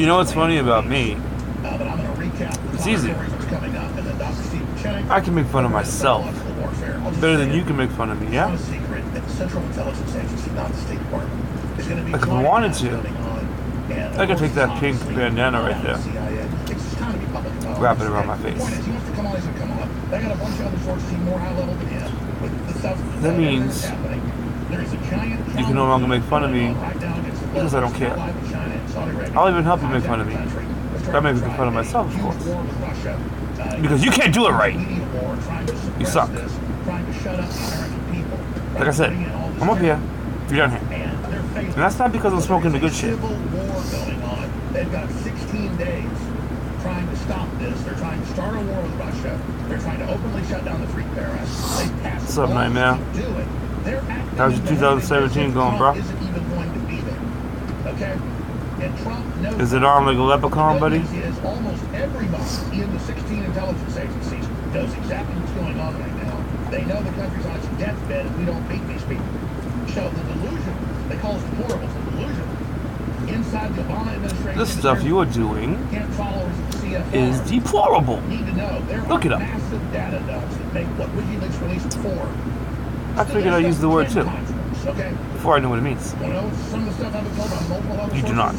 You know what's funny about me? It's easy. I can make fun of myself better than you can make fun of me, yeah? Like if I wanted to, I could take that pink bandana right there, wrap it around my face. That means you can no longer make fun of me because I don't care. I'll even help you make fun of me. I may make fun of myself, of course. Because you can't do it right. You suck. Like I said, I'm up here, you're down here. And that's not because I'm smoking the good shit. They've got 16 days trying to stop this. They're trying to start a war with Russia. They're trying to openly shut down the free press. What's up, Nightmare? How's your 2017 going, bro? Okay? And Trump knows is it on like a leprechaun, buddy? Almost everybody in the 16 intelligence agencies knows exactly what's going on right now. They know the country's on its deathbed if we don't beat these people. So the delusion, they call us deplorables, the delusion. Inside the Obama administration, the stuff you are doing is deplorable. Look it up. I figured I'd use the word too, before I know what it means. You do not.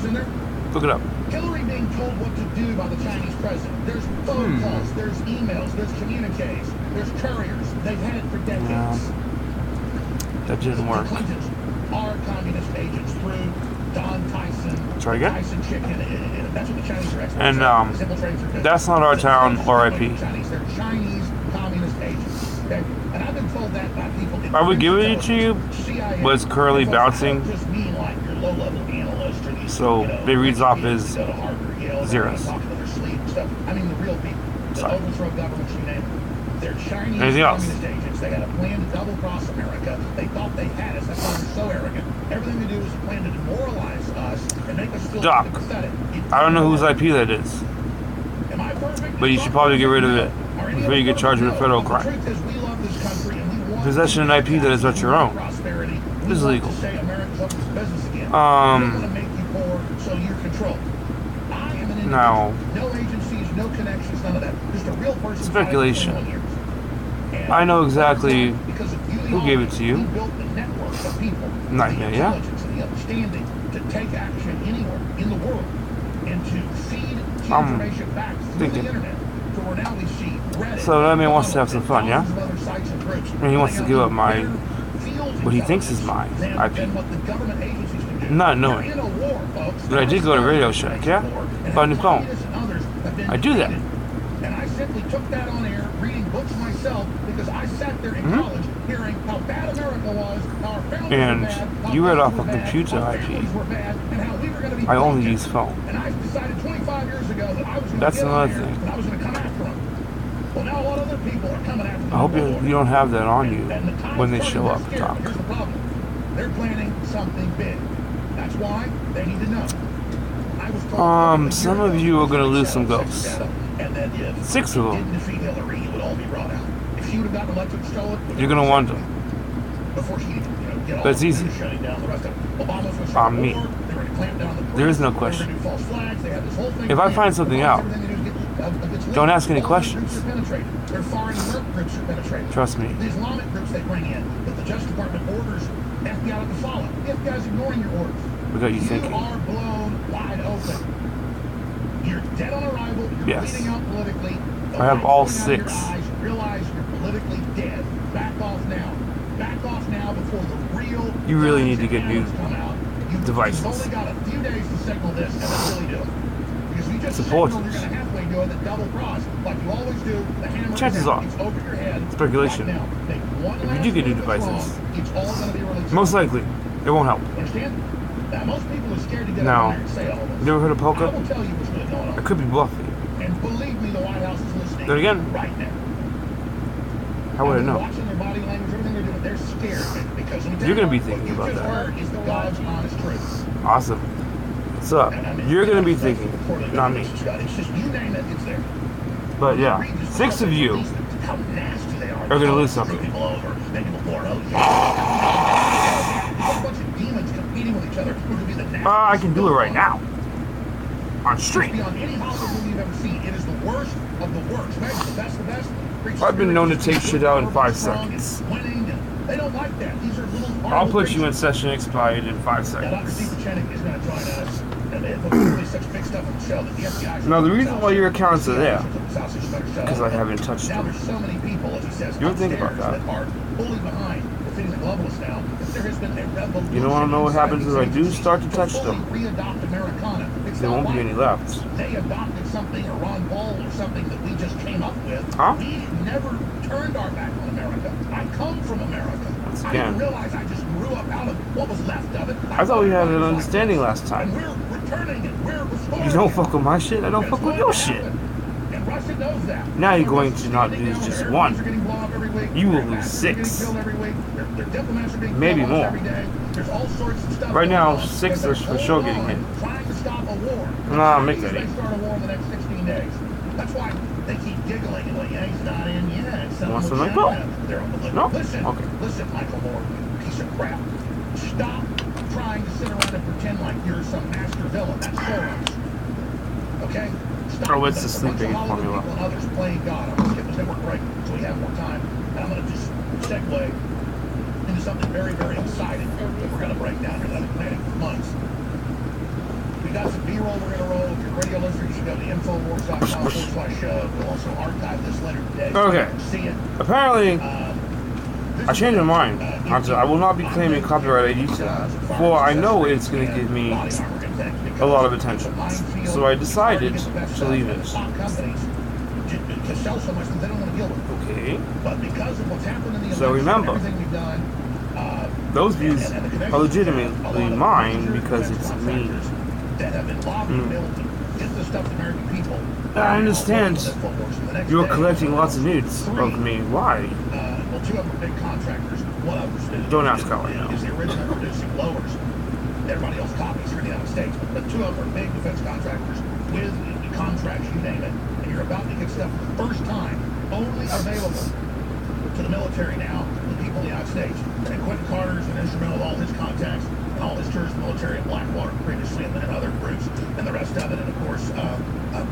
Look it up. Hillary being told what to do by the Chinese president. There's phone calls, there's emails, there's communiques, there's couriers. They've had it for decades. That didn't work. The Clintons are communist agents through Don Tyson. Try again? Tyson chicken. That's what the Chinese are. And that's not our town, R.I.P. They're Chinese communist agents. Okay? And I've been told that by people. Are we giving it to you? Was currently bouncing? So it reads off as zeros. I mean the real people. Sorry. Overthrow governments, you name it. They're Chinese Anything else? communist agents. They had a plan to double-cross America. They thought they had us. That's why they're so arrogant. Everything they do is a plan to demoralize us and make us feel Doc, pathetic. I don't know whose IP that is, Am I perfect? but you should probably get rid of it before you get charged with a federal crime. The truth is we love this country and we want Possession of an IP that is not your own prosperity. is illegal. We want to say America's up to business again. We don't want to make you poor so you're controlled. I am an individual. Now, no agencies, no connections, none of that. Just a real person. speculation. I know exactly who gave it to you. Nightmare, yeah? To take action anywhere in the world and to feed information back through the internet. So where now we see Reddit. So that man wants to have some fun, yeah? And he wants to give up my, what he thinks is my IP. Not knowing. But I did go to Radio Shack, yeah? Bought a new phone. I do that. And I simply took that on air, reading books myself, because I sat there in college hearing how bad America was, how our families and were bad, how you read off a were bad, computer how IP. families were bad, and how we were going to be I only broken. use phone. And I decided 25 years ago that I was going to That's get another on here thing. and I was going to come after them. Well, now a lot of other people are coming after them. I hope you don't have that on you when they show up, Doc. Here's the problem. They're planning something big. That's why they need to know. I was told some of you are going to lose some ghosts. and then if 6 of them. didn't defeat Hillary, it would all be brought out. If she would have gotten elected and stole it, You're going to wonder. before she get all That's easy. shutting down the rest of Obama's was On me. They were going to clamp down the There is no press, question. they were going to do false flags, they had this whole thing If I planned. find something out, Everything they do is get don't ask any all questions. Groups are penetrated. Their foreign work groups are penetrated. Trust me. The Islamic groups they bring in, that the Justice Department orders FBI to follow. The FBI's ignoring your orders. We got you thinking. You are blown wide open. You're dead on arrival. You're Yes. bleeding out politically. I have all Open 6. your eyes, realize you're politically dead. Back off now. Back off now before the real. You really need to get new come out. devices. You've only got a few days to signal this, and then really do it. Because you just Support signal, you're this. going to halfway do it, the double cross, like you always do. The hammer Chances are. is over your head. Speculation. Right now. Make one If you last do get new move that's devices, wrong, it's all going to be released. most likely, it won't help. Understand? Now, most people are scared to get Now, out there and say all this. You ever heard of I poker? will tell you what's really going on. It could be bluffing. And believe me, the White House is listening. Do it again. Right now. How would I I'm know? watching their body language, everything they're doing. They're scared because You're gonna be thinking what about you just that. heard is the God's honest truth. Awesome. What's up? And I mean, You're gonna be thinking, not me. It's just you name it, it's there. But yeah, 6 of you How nasty they are. are gonna lose something. People over, make people pour out. A bunch of demons competing with each other. Who could be the nastiest I can do it right now. on stream. Beyond any Hollywood movie you've ever seen. It is the worst of the worst. Imagine the best of the best. I've been known to take shit out in 5 seconds. They don't like that. These are little. I'll put you in session expired in 5 seconds. Now the reason why your accounts are there, because I haven't touched them. You ever think about that? You don't want to know what happens if I do start to touch them. There won't be any left. They adopted something, or Ron Paul, or something that we just came up with. Huh? We never turned our back on America. I come from America. Once I again. didn't realize I just grew up out of what was left of it. I thought we had an understanding last time. And we're returning it. We're restoring You don't it. fuck with my shit, I don't fuck with your shit. And Russia knows that. Now you're going to not lose just one. They're getting blown up every week. You will Their lose ambassadors are getting 6. killed every week. Their diplomats are being Maybe killed more. every day. There's all sorts of stuff Right going now, on. 6 They're are for sure getting hit. trying to stop a war. Nah, make that They 8. start a war in the next 16 days. That's why they keep giggling and like, yeah, he's not in yet. Want some like, China. well, They're on the list. no? Listen, Okay. listen, Michael Moore, you piece of crap. Stop trying to sit around and pretend like you're some master villain. That's Soros. Okay? Stop. Oh, it's the That's a sleep bunch of aid Hollywood formula. people and others playing God. I'm going to skip the network break so we have more time. And I'm going to just segue into something very, very exciting that we're going to break down here that I've been planning for months. We got some B-roll we're going to roll. If you're a radio listener, you should go to infowars.com/show. We'll also archive this later today. So Okay. you can see it. Apparently, I changed my mind. I will not be claiming copyright ID to that, for I know it's going to give me a lot of attention. So I decided to leave it. Okay. But because of what's happened in the So remember, everything we've done, those views are legitimately mine because it's me. that have been lobbying to get this stuff to American people. I understand you're collecting lots of nudes of me. Why? Well, 2 of them are big contractors. One of them Don't ask how I know. is the original producing blowers. Everybody else copies here in the United States. But 2 of them are big defense contractors with contracts, you name it. And you're about to get stuff for the first time only available to the military now, the people in the United States. And Quentin Carter's an instrumental of all his contacts and all his tours of the military in Blackwater previously and other groups and the rest of it. And of course,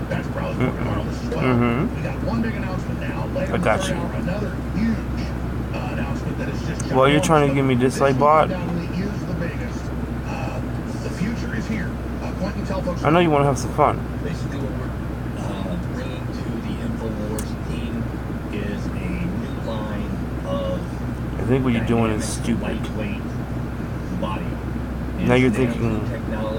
Patrick Crowley's working on all this as well. We got one big announcement now. Later in the third hour, another huge announcement that is just... Well, you're trying to give me dislike bot? The future is here. Quentin, tell folks... I know you want to have some fun. Basically, what we're bringing to the InfoWars team is a new line of... I think what you're doing is stupid. Lightweight body. Now you're thinking,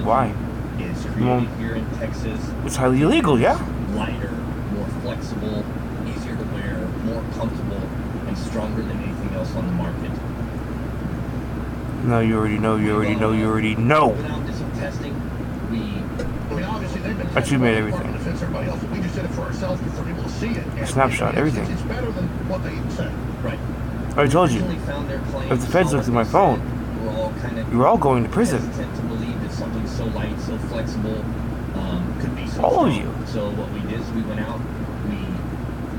why? Is created here in Texas. It's highly illegal, yeah? Lighter, more flexible, easier to wear, more comfortable, and stronger than anything else on the market. No, you already know, you already know, you already know. Without did some testing, obviously they've been... But you made everything. Everybody else. We just did it for ourselves for people to see it. And Snapshot, everything. It's better than what they said. right. I already told you. If the feds looked at my phone, you're all going to prison. Hesitant to believe that something so light, so flexible, could be so All of strong. you. So what we did is we went out, we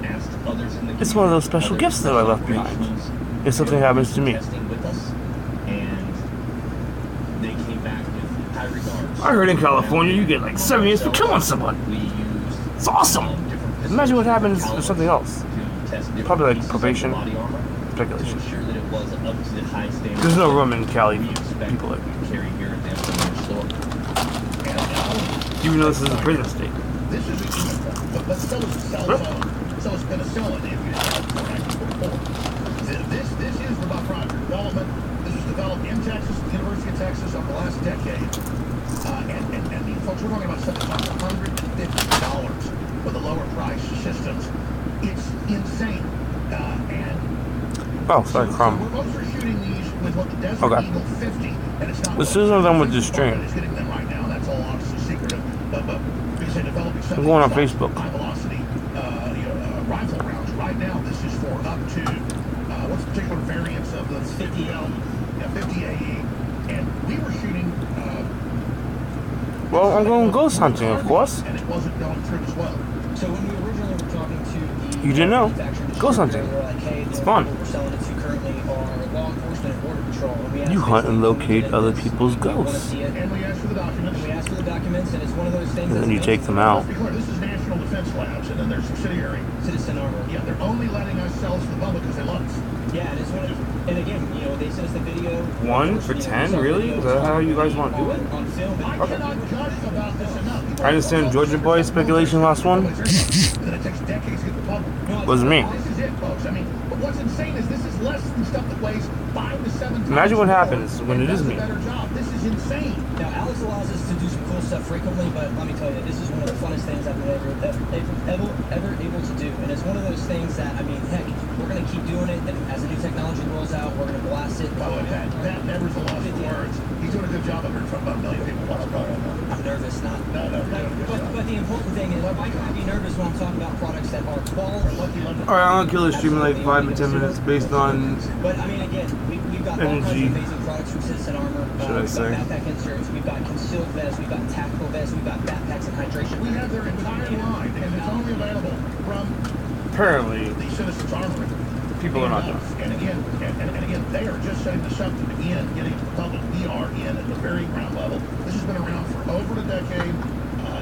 asked others in the It's one of those special other gifts that I left behind. corporations If something happens to me. testing with us, and they came back with high regards. I heard in California you get like 7 years for killing someone. We used It's awesome. different pistols, Imagine what happens different for something else. to test different Probably like pieces of the probation. body armor to Speculation. ensure that it was up to the high standards. There's no room in Cali we for expect people like we carry here at the InfoWars store. even though this is a prison state. This is a uniform, but so is a cell phone. So it's penicillin if you decide for 1944. This is the Buck Rogers development. This was developed in Texas, the University of Texas, over the last decade. And the folks, we're talking about something like $150 for the lower price systems. It's insane. Oh, sorry, Crumb. We're also shooting these with what the Desert Okay. Eagle 50, and it's not... As soon as I'm done with this stream, It's hitting them right now, and that's all obviously secretive. But because they're developing something... I'm going on Facebook. High velocity, rifle rounds. Right now, this is for up to what's the particular variants of the 50 AE, and we were shooting. Well, I'm going ghost hunting, of course. And it wasn't going through as well. So when we originally were talking to the You didn't know? manufacturer Ghost hunting. distributor, they were like, hey, It's you know, fun. we're selling it to currently are law enforcement and border patrol. And we ask You hunt and locate them, other we people's wanna ghosts. see it. And we ask for the documents. We ask for the documents, and it's one of those things. And then you take them out. Let's be clear, this is National Defense Labs, and then their subsidiary. Citizen Armor. Yeah, they're only letting us sell to the public because they love us. Yeah, and it's one of, and again, you know, they sent us the video. 1 for 10, really? Is that how you guys want to do it? On film. I cannot judge about this enough. I understand Georgia Boy speculation last one. That it takes decades to get the public. Wasn't me. This is it, folks. I mean, but what's insane is this is less than stuff that weighs 5 to 7 times. Imagine what more happens when and it is does a me. better job. This is insane. Now, Alex allows us to do some cool stuff frequently, but let me tell you, this is one of the funnest things I've been ever able to do. And it's one of those things that, I mean, heck, we're going to keep doing it. And as the new technology rolls out, we're going to blast it. By the way, Pat Nevers a lot of words. He's doing a good job. I've heard from about 1 million people watching right now. I'm nervous, not. No. But the important thing is, why can't I be nervous when I'm talking about products that are quality? Alright, I'm gonna kill this stream in like 5 to 10 minutes based on But I mean, again, we've got all kinds energy. of amazing products from Citizen Armor. Should I We've say? got backpack inserts, we've got concealed vests, we've got tactical vests, we've got backpacks and hydration. We have their entire line, and it's only available from apparently the Citizens Armory. people are not done. And again, they are just setting this up to begin getting the public. We are in at the very ground level. This has been around for over a decade.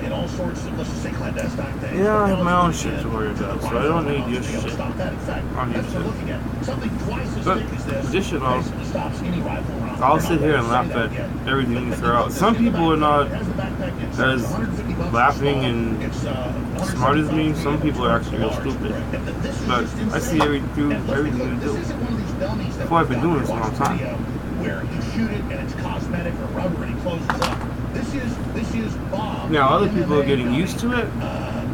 In all sorts of, let's just say, clandestine things. Yeah, I have my own shit to worry about, so I don't need your shit Stop that. In fact, on that's what we're YouTube. looking at. Something twice as But thick as this. this shit, basically stops any rifle round. I'll They're sit not here ready and to laugh say that at yet. everything you But throw out. this Some in the people are not backpack. It has the backpack inside. as $150 laughing installed. and It's, smart as me. 175 Some people are actually real large. stupid. And this is But just I see insane. through And let's be everything clear, you this do. isn't one of these dummies that That's why I've been we've doing got this a long watching time. video Where you shoot it and it's cosmetic or rubber and it closes up. This is Bob. Now, other people are MMA getting guy. used to it.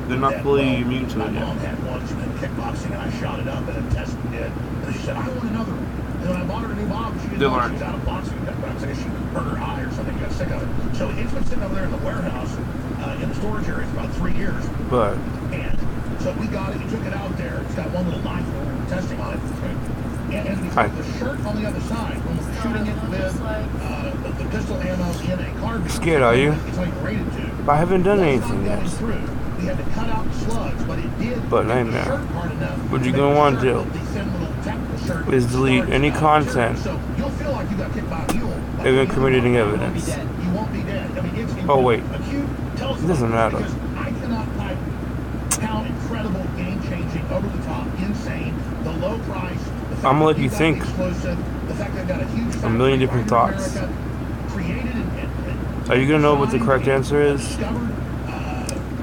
They're not fully immune to My it mom yet. had one from kickboxing, and I shot it up, and a test we did. And she said, I want another one. And when I bought her a new Bob, she They didn't know learn. she was out of boxing kickboxing. I guess she hurt her eye or something, got sick of it. So it's been sitting over there in the warehouse, in the storage area for about 3 years. But And so we got it, we took it out there. It's got one little knife when we were testing on it. And we Hi. put the shirt on the other side when we're shooting it with the pistol ammo in a carbine. Scared, are you? It's only rated to. I haven't done Once anything not yet. going through, we had to cut out the slugs, but it did. But make the nightmare. shirt hard enough What to you make gonna the wanna shirt do look the thin little tactical shirt is delete starts, any content So you'll feel like you got kicked by a mule. they've been committing evidence. You won't be dead. I mean, it's Oh, wait. acute. Tells It doesn't matter. Because I cannot pipe how incredible, game-changing, over-the-top, insane, the low price. The fact I'ma let that you got think exclusive, the fact they've got a huge a million factory different right in thoughts. America, created and Are you gonna know what the correct answer is? discovered,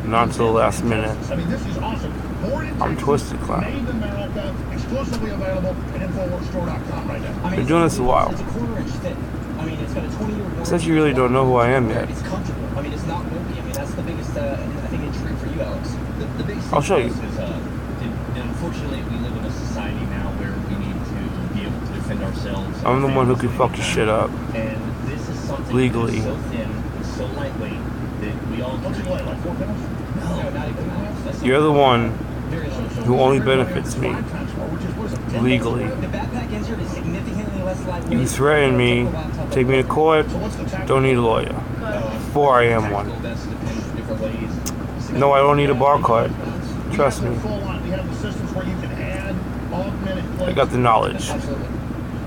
Not until the last minute. I mean, this is awesome. Born in I'm Texas, twisted, Clown. Made in America, exclusively available at InfoWarsStore.com right now. I Been doing this a while. It's a quarter-inch thick. I mean, it's got a 20-year warranty. Says you really don't know who I am yet. It's comfortable. I mean, it's not bulky. I mean, that's the biggest, I think, intrigue for you, Alex. The biggest thing I'll show for you. us is, unfortunately, we live in a society now where we need to be able to defend ourselves. I'm the one who can fuck your shit up. And this is something Legally. that's so thin, so lightweight that we all What's it weigh, like 4 pounds? No, not even that. You're the one Very low. who only benefits me 5 times more, which is, what is it, 10 legally. The backpack insert is significantly less lightweight. You threaten me, take me to court, So what's the tax? don't need a lawyer. Before I am one. tactical vests depend different ways. No, I don't need a bar card. We Trust have me. the full line. We have the systems where you can add, augment, I got the knowledge. Absolutely.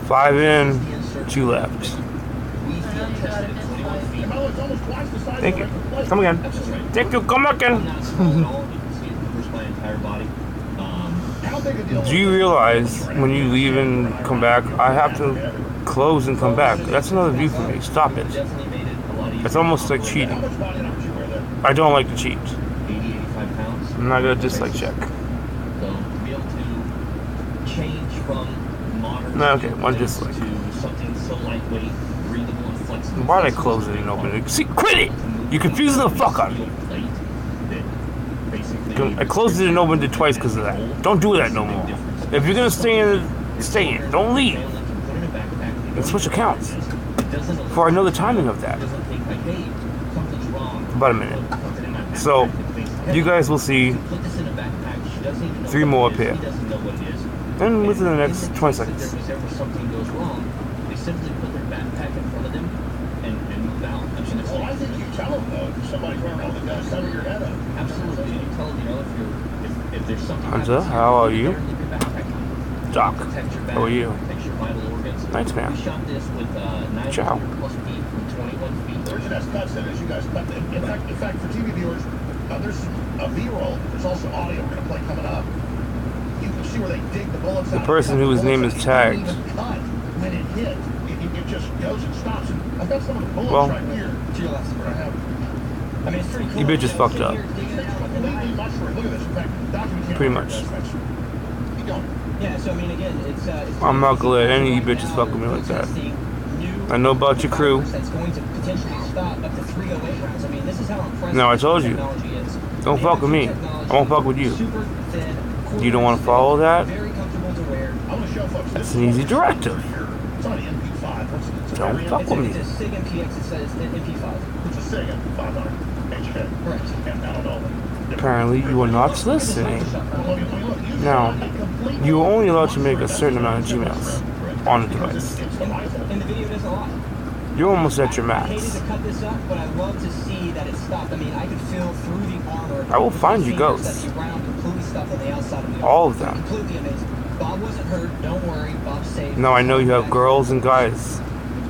5 in, 2 left. We feel tested at 21 feet. And by the way, it's almost twice the size Thank of you. the regular plate. Come again. That's just right. Thank you. Come I'm again. not small at all. You can see it covers my entire body. How big a deal Do you is it? realize when you leave and come back, I have to close and come back? That's another view for me. Stop it. Definitely made it a lot easier. It's almost like How cheating. much body armor do you wear there? I don't like to cheat. 85 pounds. I'm not gonna dislike check. So to be able to change from modern No, okay, one dislike. to something so lightweight, breathable, and flexible. Why'd I close it and open it? See, quit it! You're confusing the fuck out of me. I closed it and opened it twice because of that. Don't do that no more. If you're gonna stay in it, stay in. Don't leave. And switch accounts. For I know the timing of that. About a minute. So, you guys will see 3 more up here. And within the next 20 seconds. If there was ever something goes wrong, they simply put their backpack in front of them and move out. I mean, it's Well, I think you tell them, though, if somebody's wearing all the guns, cover your head up. absolutely. You tell them, if there's something. Hunter, happens, how are you? better leave your backpack on. Doc. protect your back, How are you? protect your vital organs. Thanks, man. We shot this with 900 Ciao. plus feet from 21 feet. The reason that's cuts in is you guys cut them. In fact, for TV viewers, there's a B-roll. There's also audio we're going to play coming up. You can see where they dig the bullets out. The person whose name is tagged. It doesn't even cut when it hit. It just goes and stops. And I've got some of the bullets Well, right here. To your left. I have I mean, it's pretty cool. You bitch is fucked up. completely mushroom. Look at this. In fact, document Pretty much. Keep going. Yeah, so I mean, again, it's I'm not gonna let any of you bitches fuck with me like that. I know about your crew. That's going to potentially stop up to 308 rounds. I mean, this is how impressive No, I told you. technology is. Don't fuck with me. I won't fuck with you. Super thin, You don't want to follow that? very comfortable to wear. I want to show folks. That's an easy directive. It's on an MP5. It's a Don't very- fuck with me. It's a SIG MPX. It says MP5. It's a SIG MP500 HD. Correct. And I don't know. Apparently, you are not listening. Now, you are only allowed to make a certain amount of Gmails on the device. And the video doesn't lie. You're almost at your I hated max. to cut this up, but I love to see that it stopped. I mean, I could feel through the armor. I will find you the ghosts. that the round completely stopped on the outside of the armor. All of them. Completely amazing. Bob wasn't hurt. Don't worry. Bob's safe. Now I know you have girls and guys.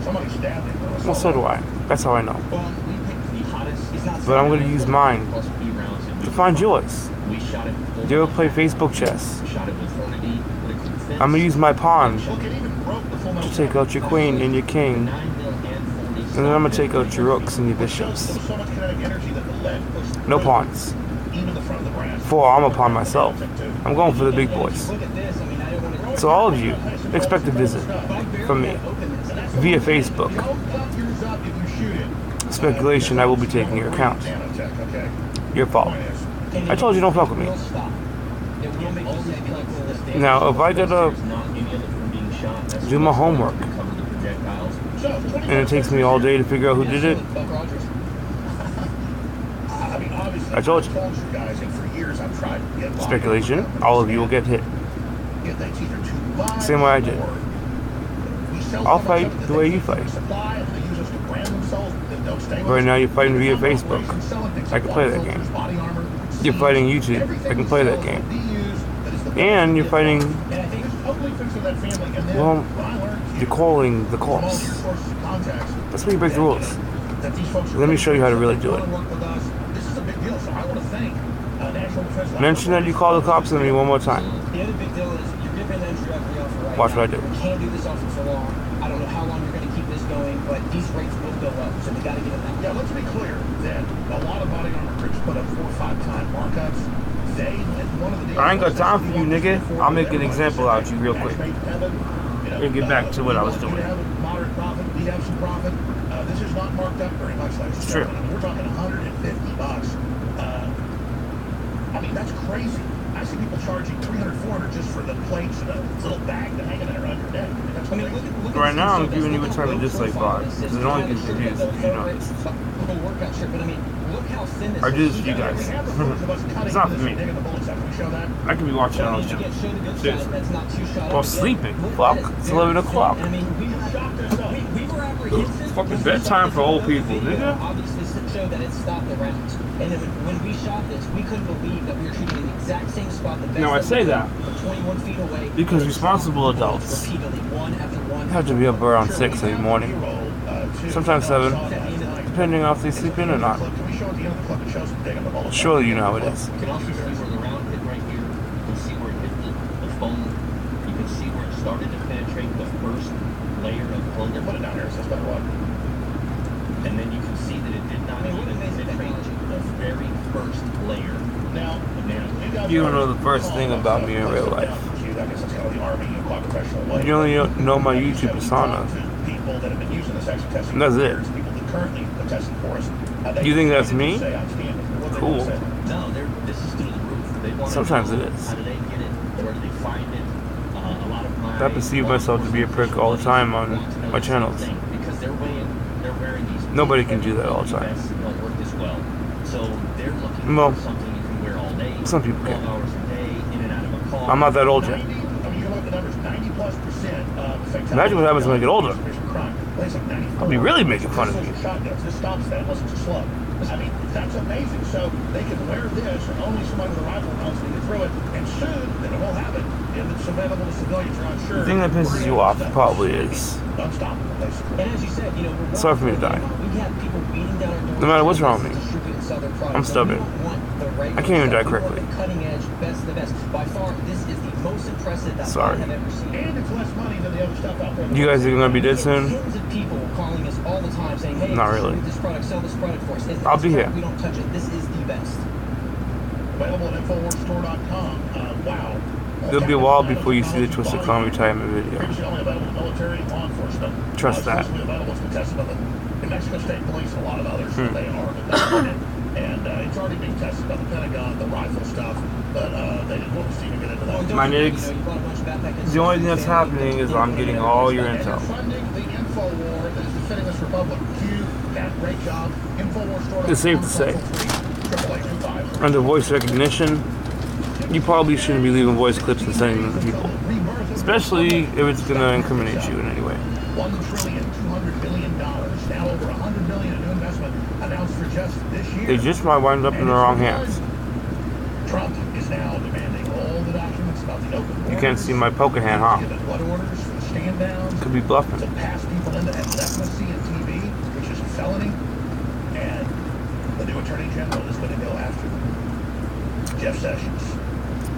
Somebody stabbed him. Well, so do I. That's how I know. Well, we picked the hottest. He's not But I'm going to use mine plus B rounds. And to find yours. we shot it. Do you ever play Facebook chess? Shot it with 40 with a quick fence. I'm going to use my pawn Look, it even broke the full metal to take out your queen and your king. 9 mil and 40. And then I'm going to take out your rooks and your There bishops. was so much kinetic energy that the lead pushed No through pawns. even the front of the brass. 4, I'm a pawn myself. I'm going for the big boys. Look at this. I mean, I don't want to. So all of you, expect a visit from me via Facebook. Don't cut yours up if you shoot it. Speculation, I will be taking your account. Nanotech, okay? Your fault. Point is, I told you don't fuck with me. Will stop. It will make you say people. Now, if I gotta There's not any other from being shot. That's do my homework, cover the projectiles. so, and it takes me all day to figure out who did it, Buck Rogers. I mean, obviously, I told you. guys, and for years I've tried to get Speculation, all of you will get hit. If they either too live Same way I did. or we sell I'll so much fight of it that the way they you fight. supply, and they use us to brand themselves, that don't stay with Right us. now you're fighting via They're Facebook. selling things I like can play that water game. filters, body armor, You're seeds, fighting YouTube. everything I can we play sell that game. will be used that is the best And you're gift. fighting, And I think It's totally fixed with that family. And then well, what I learned you're calling the from all your cops. sources of contacts, That's where you break the rules. that these folks are Let me show you how to really do wanna it. work with us. This is a big deal, so I want to thank National Defense Laboratory. Mention that you call the cops on me one more time. the other big deal is you're giving an introductory offer right Watch now. what I do. We can't do this offer for long. I don't know how long you're going to keep this going, but these rates will go up, so we got to get them out. Yeah, let's be clear that a lot of body armor groups put up 4 or 5 time markups. They, and one of the I ain't got time for you, nigga. I'll make an example out of you real quick. And get back to what I was doing. We have a moderate profit. We have some profit. This is not marked up very much, ladies and It's true. gentlemen. I mean, we're talking $150. I mean, that's crazy. I see people charging $300, $400 just for the plates and a little bag to hang it under your neck. That's I mean, crazy. look at Right now, I'm this. giving you a Look time at to the dislike profile. VOD, It's because it only not gets a shirt, views it's if you notice. a workout shirt, but I mean, look how thin this I is. do this for you Yeah, guys. we have the footage of us cutting It's not this for me. and digging the bullets out. Can we show that? I could be watching it I on mean, the again, show the good Seriously. side, that's not too shot Or up. Again, sleeping. look Fuck. at it. It's 11 o'clock. I mean, we were apprehensive. Fucking when we bedtime shot for old this people, video, nigga. Obviously, to show that it stopped the rounds. And then when we shot this, we couldn't believe that we were shooting in the exact same spot. The best Now, I say we that could, from 21 feet away. because responsible adults Repeatedly, one after one. have to be up around 6 every morning. Sometimes 7, depending on if they sleep in or not. Can we show at the end of the clip and show some digging the bullets? Surely you know how it is. You can also see where the round hit right here. You can see where it hit the foam. You can see where it started to penetrate the first layer of clothing. Put it down here, so it's better what? And then you can see that it did not I mean, what even amazing penetrate the very first layer. Now, Now, guys You don't know the first thing about me in real life. I guess that's kind of the Army, you know, professional way. You only know my YouTube persona. People that have been using this extra testing That's for it. years, people that currently are testing for us. You think that's me? Say, I'm standing. What they Cool. say. no, this is through the roof. They want Sometimes to know it is. How do they get it? Where do they find it? A lot of my I perceive myself to be a prick all the time on want to know my the same channels. thing, because they're wearing these. Nobody can do that all the time. vests that don't work as well. So they're looking Well, for something you can wear all day. some people 12 can. hours a day, in and out of a car. I'm not that old yet. 90, I mean, you look at the numbers, 90+% of fatalities. Imagine what happens when I get older. Crime. I think it's like 94. I'll be really making fun of you. Shotguns. This stops that unless it's a slug. I mean, that's amazing. So they can wear this, and only somebody with a rifle knows to get through it. And soon, then it will have it. If it's available to civilians, you're unsure. The thing that pisses you off probably is. Unstoppable, basically. And as you said, you know, we're Sorry for me to die. We have people beating down our doors. No matter what's wrong with me. Distribute and sell their products. I'm stubborn. We don't want the regular I can't even die stuff. We want correctly. the cutting edge, best of the best. By far, this is the most impressive that Sorry. I have ever seen. And it's less money than the other stuff out there. You guys are gonna be dead soon? Tens of people calling us all the time saying, hey, Not really. this product, sell this product for us. I'll be here. We don't touch it. This is the best. Available at InfoWarsStore.com. Wow. It'll be a while before you see the Twisted Calm retirement video. Previously only available to military and law enforcement. Trust that. Exclusively available to contested by the New Mexico State Police and a lot of others. They are. And it's already being tested by the Pentagon, the rifle stuff. But they didn't want us to even get into that. My niggas, the only thing that's happening is I'm getting all your And they're intel. funding the info war that is defending this republic. Q, Pat, great job. InfoWarsStore.com. It's safe to say. 888-25. Under voice recognition, you probably shouldn't be leaving voice clips and sending them to people. Especially if it's gonna incriminate you in any way. $1,200 billion. Now over $100 billion in new investment announced for just this year. They just might wind up in the wrong hands. Trump is now demanding all the documents about the open You can't see my poker hand, huh? given blood orders for the stand downs. Could be bluffing. To pass people into legitimacy and TV, which is a felony. And the new Attorney General is going to go after them. Jeff Sessions.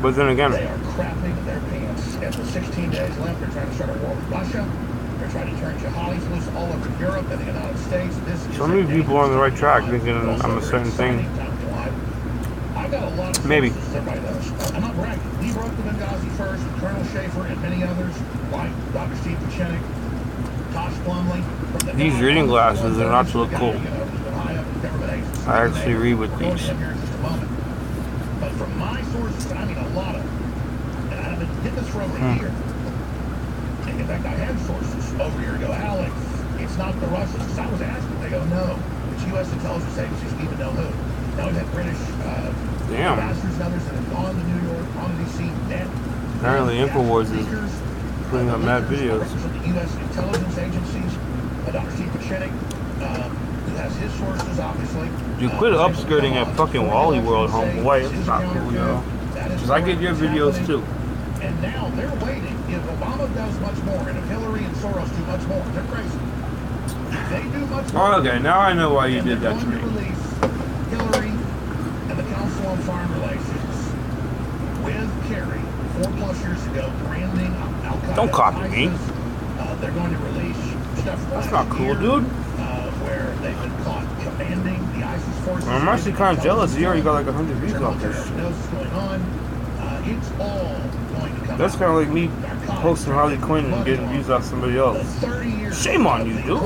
But then again, They are crapping their pants. After 16 days left, they're trying to start a war with Russia. They're trying to turn jihadis loose all over Europe and the United States. This is so many people are on the right track thinking I'm a certain thing. I've got a lot of Maybe. sources, everybody knows. I'm not bragging. We broke the Benghazi first, with Colonel Schaefer and many others, like Dr. Steve Pachenik, Tosh Plumley. These reading glasses are not to look cool. I actually read with these. But from my sources, I mean a lot of them, and I've been getting this for over a year. In fact, I had sources over a year ago, Alex, it's not the Russians. Because I was asking, they go, no, it's U.S. intelligence agencies, we even know who. Now we've had British ambassadors and others that have gone to New York, gone to D.C., met. Apparently InfoWars is putting up mad videos. The U.S. intelligence agencies, Dr. Steve Pachenik, who has his sources, obviously. You quit upskirting at fucking Wally World, homeboy. It's not cool, you know. Because I get your videos too. And now they're waiting. If Obama does much more, and if Hillary and Soros do much more, they're crazy. If they do much more. Oh, okay, now I know why you and did they're that to going me. release Hillary and the Council on Foreign Relations with Kerry 4+ years ago, branding Al-Qaeda. Don't copy me. They're going to release stuff. That's not cool, dude. Where they've been caught commanding the ISIS forces. I'm actually kind of jealous. You already got like 100 views off this shit. Knows what's going on. It's all going to come That's out. kind of like me posting Harley Quinn and getting views off somebody else. Shame on you, dude.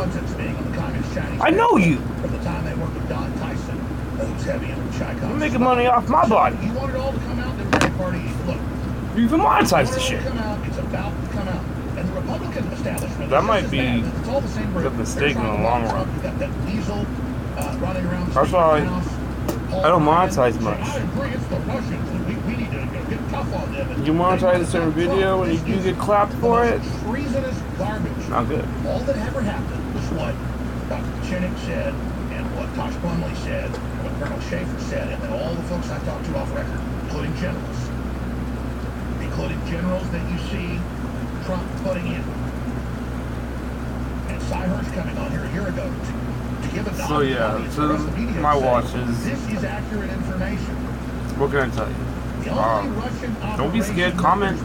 I know you. From the time they worked with Don Tyson, who's heavy into Chi-Com. You're making money off my body. You want it all to come out, the Democratic Party. Look, You even monetize the shit. it's about to come out. And the Republican establishment. That might be it's all the same a mistake in the long run. You got that diesel running around the That's why I don't monetize much. I agree, it's the Russians. We need to get tough on them. And You monetize a certain video and you get clapped for it? Treasonous garbage. Not good. All that ever happened was what Dr. Pachenik said, and what Tosh Plumley said, and what Colonel Schaefer said, and then all the folks I talked to off record, including generals. Including generals that you see Trump putting in. And Cy Hirsch coming on here a year ago to give a So yeah, so my watch is, this is accurate information. what can I tell you? The only Russian Don't be scared, comment.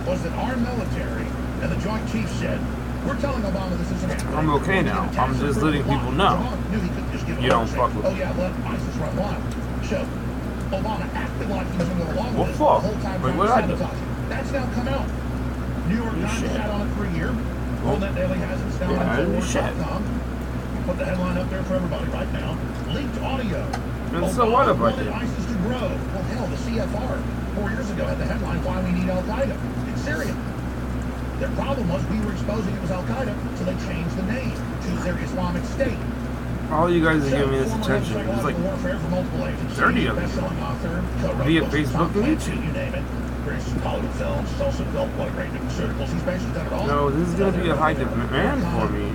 was that our military and the Joint Chiefs said, we're telling Obama this isn't happening. I'm okay now. I'm just letting people know. You don't fuck with me. Oh yeah, let ISIS run wild. So Obama acted like he was going to go along What with it for? the whole time. Wait, what did I do? That's now come out. New York Times shit. sat on it for a year. Worldnet Daily has it. It's now Yeah, on shit. InfoWars.com. Put the headline up there for everybody right now. Leaked audio. And so what if I wanted did? ISIS to grow. Well, hell, the CFR 4 years ago had the headline, Why We Need Al-Qaeda in Syria. Their problem was we were exposing it was Al-Qaeda, so they changed the name to their Islamic State. All you guys are giving me this attention. There's like 30 of you. Via Facebook and YouTube. You name it. British Hollywood films, he's also built what great pharmaceuticals. He's basically done it all. No, this is going to be a high demand for me.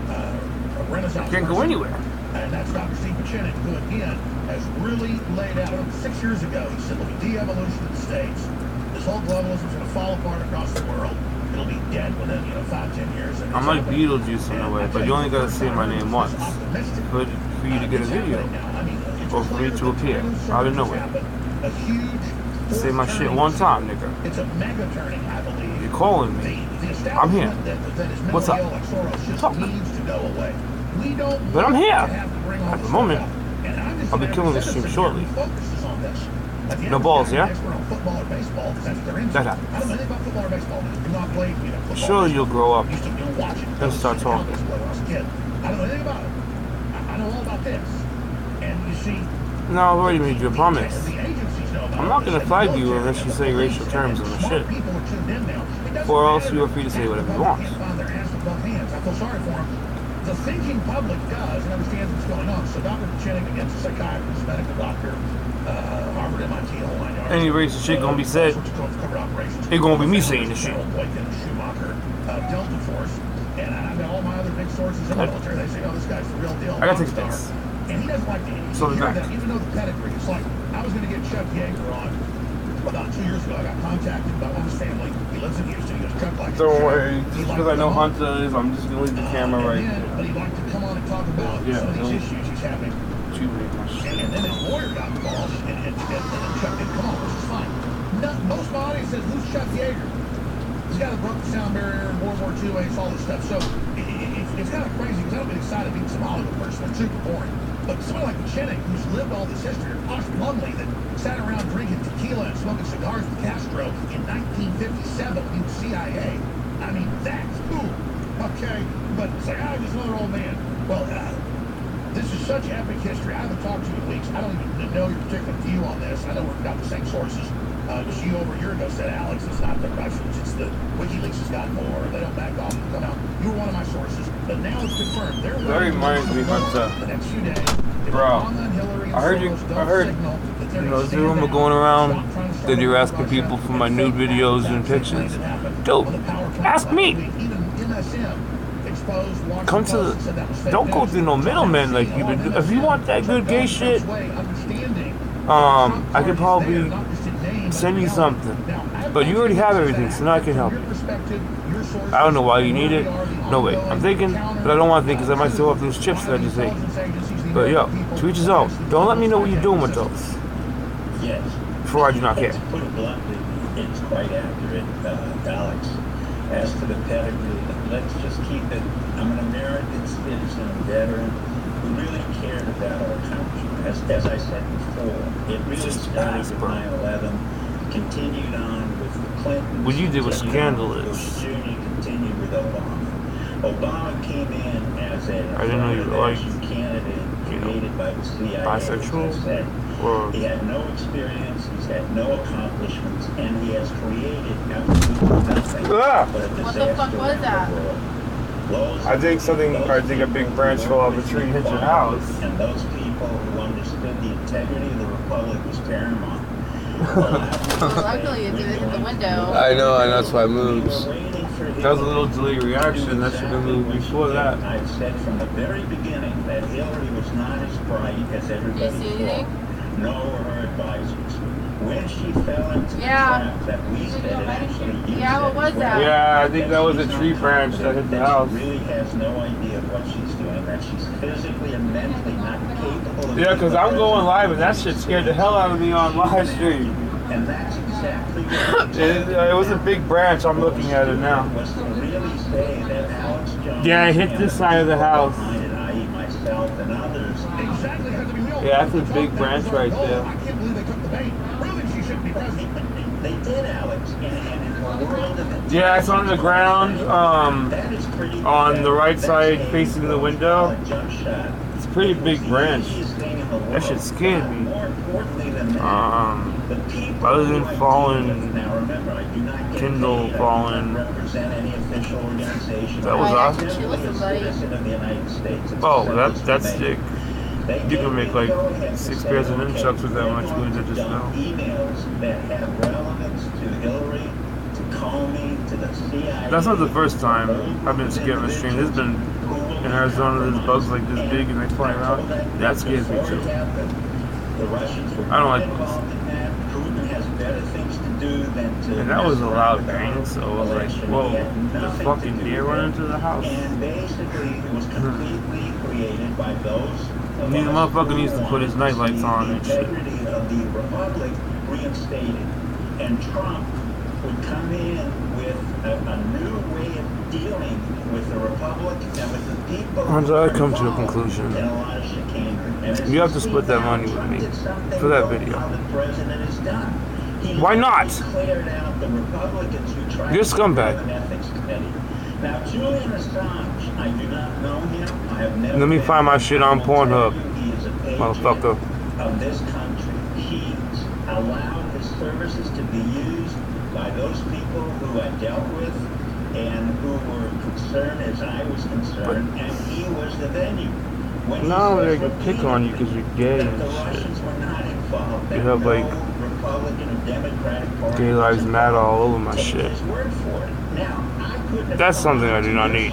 I can't go anywhere. And that's Dr. Steve Pachinik, who again has really laid out, 6 years ago, he said, look, de-evolution of the states. This whole globalism is going to fall apart across the world. It'll be dead within, 5-10 years. And I'm like Beetlejuice in a way, but you only gotta say my name once for you to get a video, or for me to appear out of nowhere. A huge Say my shit one time, nigga. It's a mega turning, I believe. You're calling me. I'm here. What's up? Talk. But I'm here. At the moment, I'll be killing this stream shortly. No balls, yeah? That happens. Surely you'll grow up and start talking. I don't know anything about it. I know all about this. And you see, No, I've already made you a promise. I'm not gonna flag you unless you say racial terms and the shit. Or else you are free to say whatever you want. I feel sorry for him. The thinking public does and understands what's going on. So Dr. Pachinik, against a psychiatrist, medical doctor, Harvard, MIT, whole nine yards. Any racist shit gonna be said. It gonna be me saying this shit. Schumacher, Delta Force, and I've got all my other big sources in the military. They say, oh, this guy's the real deal. I gotta take this. And he doesn't like to hear that, even though the pedigree. It's like, I was going to get Chuck Yeager on about 2 years ago. I got contacted by one of his family. He lives in Houston. He goes, Chuck likes Don't worry, just because I know Hunter is, I'm just gonna leave the camera right there. But he'd like to come on and talk about some of these issues he's having. And then his lawyer got involved, and Chuck didn't come on, which is fine. Most of my audience says, who's Chuck Yeager? He's got a broken sound barrier, World War II age, all this stuff. So it's kind of crazy because I don't get excited being some Hollywood person. They're super boring. But someone like Pachinik, who's lived all this history, or Posh Plumlee, that sat around drinking tequila and smoking cigars with Castro in 1957 when he was CIA. I mean, that's cool. Okay? But it's like, just another old man. Well, this is such epic history. I haven't talked to you in weeks. I don't even know your particular view on this. I know we've got the same sources. You over a year ago said, Alex, it's not the Russians, it's the WikiLeaks has got more. They don't back off and come out. You were one of my sources. But now it's confirmed. That reminds me, Hunter. The next few days. Bro, I heard, there's a rumor going around that you're asking people for my nude videos and pictures. Dude, ask me. Come to the, don't go through no middlemen like you've been doing. If you want that good gay shit, I could probably send you something. But you already have everything, so now I can help you. I don't know why you need it. No, wait, I'm thinking, but I don't want to think because I might still have those chips that I just ate. But yo, to each his own. Don't let me know what you're doing with those. Yes. Before I do not care. To put it bluntly, it's quite accurate, Alex. As to the pedigree, let's just keep it. I'm an American citizen, veteran, who really cared about our country. As I said before, it really started with 9/11, continued on with the Clintons. What you did was scandalous. Bush Jr. continued with Obama. Obama came in as a I didn't know you were like, candidate created by the CIA. Bisexual? Or he had no experience, he's had no accomplishments, and he has created absolutely nothing but a disaster. What the fuck was that? I think a big branch fell off a tree and hit your house. And those people who understood the integrity of the Republic was paramount. Well, luckily it didn't hit the window. I know, and that's why it moves. That was a little delayed reaction. That should have moved before that. I've said from the very beginning that Hillary was not as bright as everybody thought. Nor were her advisors. When she fell into the trap that we said it actually used. Yeah, what was that? Yeah, I think that was a tree branch that hit the house. She really has no idea what she's doing, that she's physically and mentally not capable of. Yeah, because I'm going live and that shit scared the hell out of me on live stream. And that's exactly what it was a big branch. I'm looking at it now. Was to really say that Alex Jones, yeah, I hit this side of the house. I.e. myself and others. Exactly. Yeah, that's a big branch right there. I can't believe they took the bait. Really, she shouldn't be president. They did, Alex. And in the world of the yeah, it's on the ground, on the right side facing the window. It's a pretty big branch. That shit scared me. Other than falling, Kindle falling. That was awesome. Oh, that's sick. You can make like 6 pairs of nunchucks with that much wood that just fell. That's not the first time I've been scared of a stream. There's been In Arizona, there's bugs like this big and they fly around. That scares me too. I don't like bugs. And that was a loud bang, so I was like, whoa, the fucking deer run into the house. And basically, it was completely created by those. The motherfucker needs to put his nightlights on and shit. Integrity of the republic reinstated, and Trump would come in with a new way of dealing with the republic and with the people. Until I come to a conclusion. And a lot of chicanery. You have to split that money with me for that video. Why not? You're a scumbag. Now, Julian Assange, I do not know him. I have never. Let me find my shit on Pornhub, He is a patron motherfucker. of this country. He's allowed his services to be used by those people who I dealt with and who were concerned as I was concerned, and he was the venue. Now they can pick on you because you're gay and shit. You have like Gay Lives Matter all over my shit. That's something I do not need.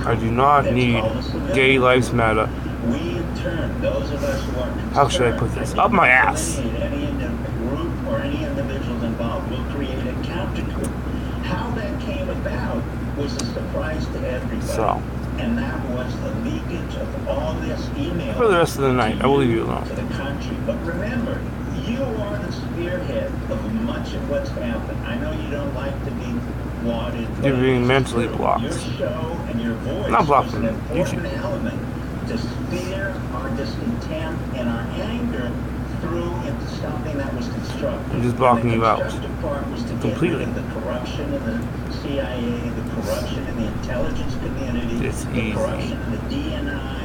I do not need Gay Lives Matter. How should I put this? Up my ass. How that came about was a surprise to everybody. So, and that was the leakage of all this email. For the rest of the night, I will leave you alone. To the country. But remember, you are the spearhead of much of what's happened. I know you don't like to be lauded. You're being mentally blocked. Your show and your voice Not blocked was from an important YouTube. element to steer our discontent and our anger through into something that was constructive. I'm just blocking you out. The constructive part was to Completely. get rid of the corruption in the CIA, the corruption in the intelligence community, It's the easy. corruption in the DNI,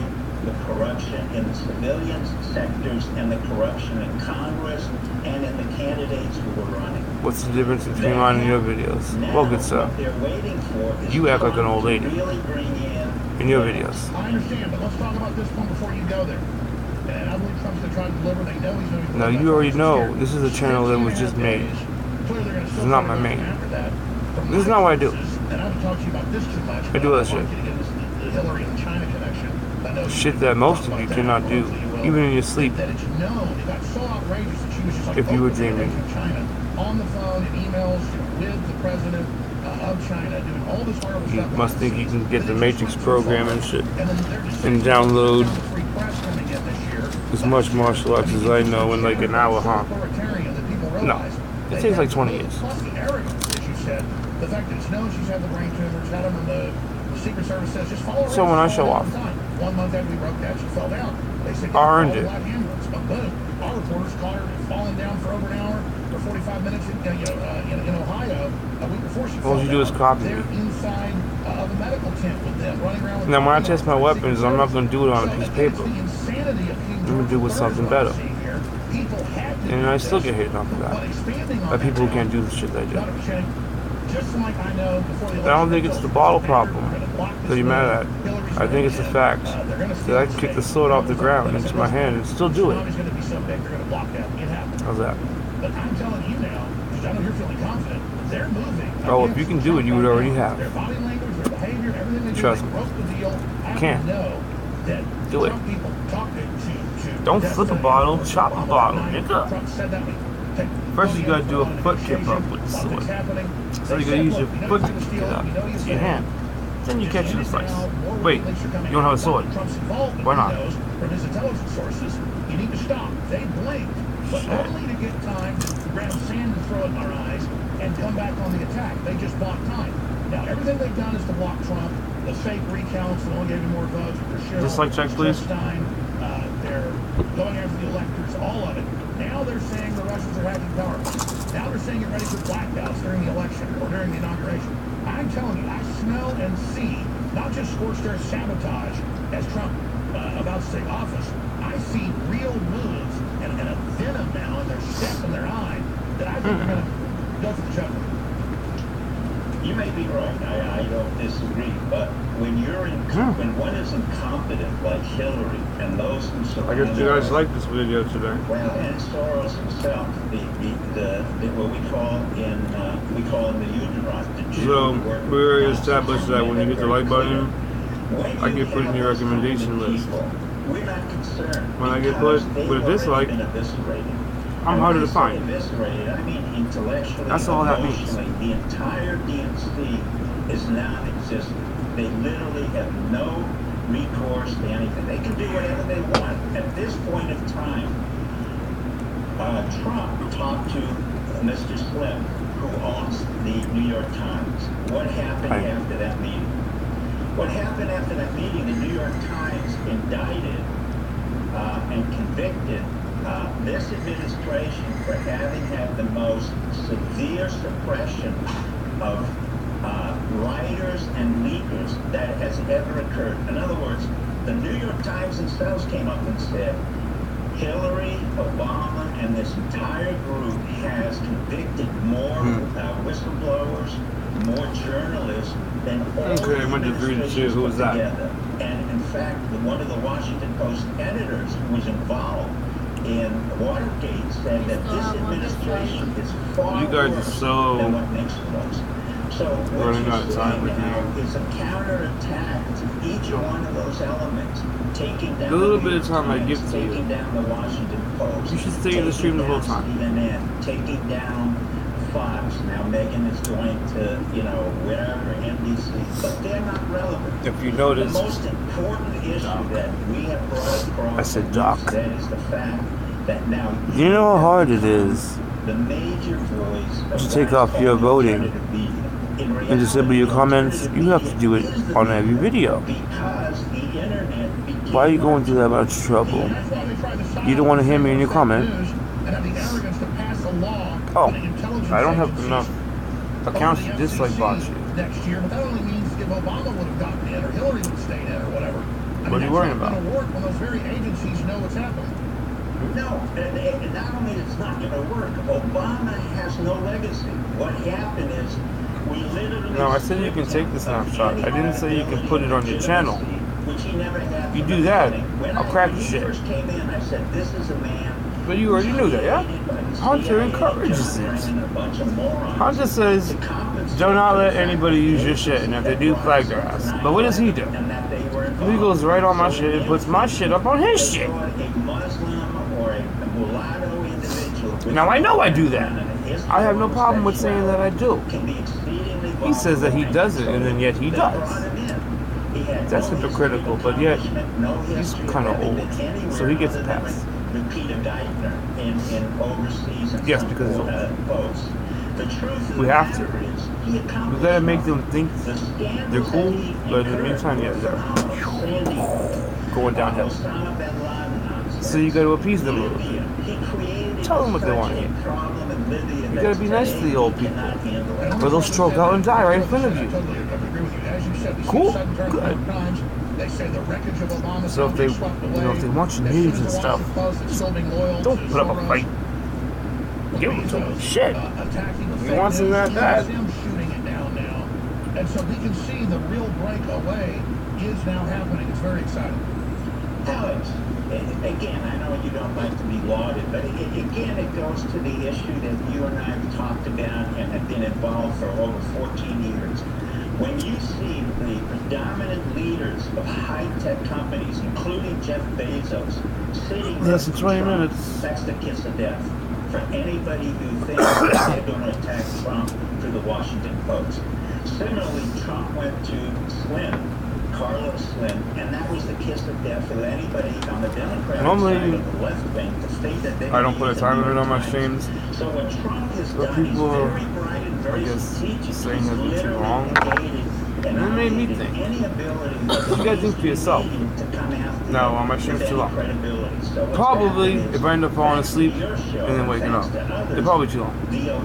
the corruption in the civilian sectors, and the corruption in Congress and in the candidates who were running. What's the difference between mine and your videos? Well, good sir. What they're waiting for is You act like an old lady really bring in in your videos. I understand, but let's talk about this one before you go there. And I believe Trump's going to try to deliver. They know he's going to be. Now, you already know this is a channel that was just made. This is not my main. This is not what I do. And I don't talk to you about this too much. I do other shit. The Hillary and China connection. I know Shit that most of you cannot do, even in your sleep. that it's known. It got so outrageous that she was just like, If you were openly dreaming. from China on the phone and emails with the president of China, doing all this horrible You stuff. must think you can get the Matrix program and shit, And then they're just and download free press coming in this year. as much martial arts as I know in like an hour, huh? Authoritarian that people No. realize. It takes like 20 years. Plus the arrogance that you said, the fact that it's known she's had the brain tumors, had them removed. The Secret Service says just follow her. So when I show Follow off. her all the time. 1 month after we broke that, she fell down. They said I earned it. ambulance. But boom, our reporters caught her falling down for over an hour or 45 minutes in Ohio a week before she fell All you do is down. copy They're me. inside of a medical tent with them, running around with Now, when I test my weapons, I'm not going to do it on a piece of paper. I'm gonna do it with something better. And I still get hated on for that. By people who can't do the shit I do. I don't think it's the bottle problem that you're mad at. I think it's the fact that I can kick the sword off the ground into my hand and still do it. How's that? But I'm telling you now, because I know you're feeling confident, they're moving. Oh, if you can do it, you would already have. Their body language, their behavior, everything they do, Trust they me. broke the deal. You can. Know that Do it. Trump people talk to Don't flip a bottle, chop a bottle, nigga. Trump said that. Take First you gotta do a foot kick up with the sword. So you gotta use your foot to kick it up. It's your hand. Then you catch it in a slice. Wait, you don't have a sword. Why not? From his intelligence sources, you need to stop. They blinked, but Shit. only to get time to grab sand and throw it in our eyes and come back on the attack. They just bought time. Now, everything they've done is to block Trump. The fake recounts that only gave him more votes. Just like check, please. They're going after the electors, all of it. Now they're saying the Russians are hacking power. Now they're saying you're ready for blackouts during the election or during the inauguration. I'm telling you, I smell and see not just scorched earth sabotage as Trump about to take office. I see real moves and a venom now in their step and their eye that I think are going to go for the choke. You may be right. I don't disagree. But when when one is incompetent like Hillary and those who I surround guess you guys her, like this video today. well, and Soros himself, what we call in the Uterot, the Jew. So we already established that when you hit the like button, I get put in your recommendation list. We're not concerned. When I get put with a dislike, I'm harder to find. I mean intellectually. That's all that means. The entire DNC is non-existent. They literally have no recourse to anything. They can do whatever they want. At this point of time, Trump talked to Mr. Slim, who owns the New York Times. What happened after that meeting? What happened after that meeting? The New York Times indicted and convicted this administration for having had the most severe suppression of writers and leakers that has ever occurred. In other words, the New York Times themselves came up and said, Hillary, Obama, and this entire group has convicted more whistleblowers, more journalists than all Okay, I'm going to read it to you. Who was that? Together. And in fact, one of the Washington Post editors who was involved in Watergate said that this administration is far You guys are worse so than what Nixon was. So what running out of time with you. is a counterattack to each one of those elements, taking down The little bit of time I give to you, taking down the Washington Post. you should stay in the stream the whole time. CNN, taking down Fox. Now Megan is going to, wherever, NBC, but they're not relevant. If you The notice, most important issue that we have brought across I said Doc. that is the fact that now you know how hard it is the major voice to take off your voting and disable your comments. You have to do it on every video. Why are you going through that much trouble? You don't want to hear me in your comment. Oh, I don't have enough accounts to dislike bot you. Next year, but that only means if Obama would have gotten in or Hillary would have stayed in or whatever. What are you worrying about? It's not going to work when those very agencies know what's happening. No, and not only it's not going to work, Obama has no legacy. What happened is we literally... No, I said you can take the snapshot. I didn't say you can put it on your channel. Which he never had. You do that, I'll crack the shit. First came in, I said, this is a man. But you already knew that, yeah? Hunter encourages it. Hunter says, do not let anybody use your shit, and if they do, flag their ass. But what does he do? He goes right on my shit and puts my shit up on his shit. Now I know I do that. I have no problem with saying that I do. He says that he doesn't, and then yet he does. That's hypocritical, but yet he's kind of old, so he gets a pass. Yes, because he's old. We have to. We gotta make them think they're cool, but in the meantime, yeah, they're going downhill. So you gotta appease them a little bit. Tell them what they want to hear. You gotta be nice to the old people, or they'll stroke out and die right in front of you. Cool? Good. So if they, if they want your news and stuff, don't put up a fight. Give them to them. Shit. If he wants them that bad. And so we can see the real breakaway is now happening. It's very exciting. Alex, again, I know you don't like to be lauded, but again, it goes to the issue that you and I have talked about and have been involved for over 14 years. When you see the predominant leaders of high-tech companies, including Jeff Bezos, sitting less than 20 minutes. That's the kiss of death for anybody who thinks that they're going to attack Trump through the Washington Post. Similarly, Trump went to Slim, Carlos Slim, and that was the kiss of death for anybody on the Democratic side of the left wing to state that they I don't put a time limit on my streams. So what Trump has But done, people he's very bright and very strategic. saying that it's Literally wrong. negated And it made me think. any ability You gotta think for yourself. to come after No, on my stream's with too any long. credibility. So what's Probably, happened if is I end up falling asleep your show, and then waking thanks up, to others, they're probably too long. the media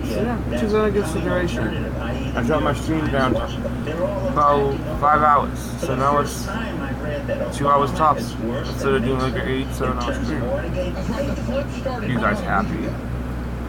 So yeah, that's which is under becoming consideration. alternative, i.e. I dropped my the stream New York down Times, Washington, they're all about attacking 5 hours. For So the now first it's time I read that 2 hours Obama tops. is worse Instead than of doing like Nixon an 8, 7 in hour terms of stream. Watergate. That's right. The flip started. You guys happy?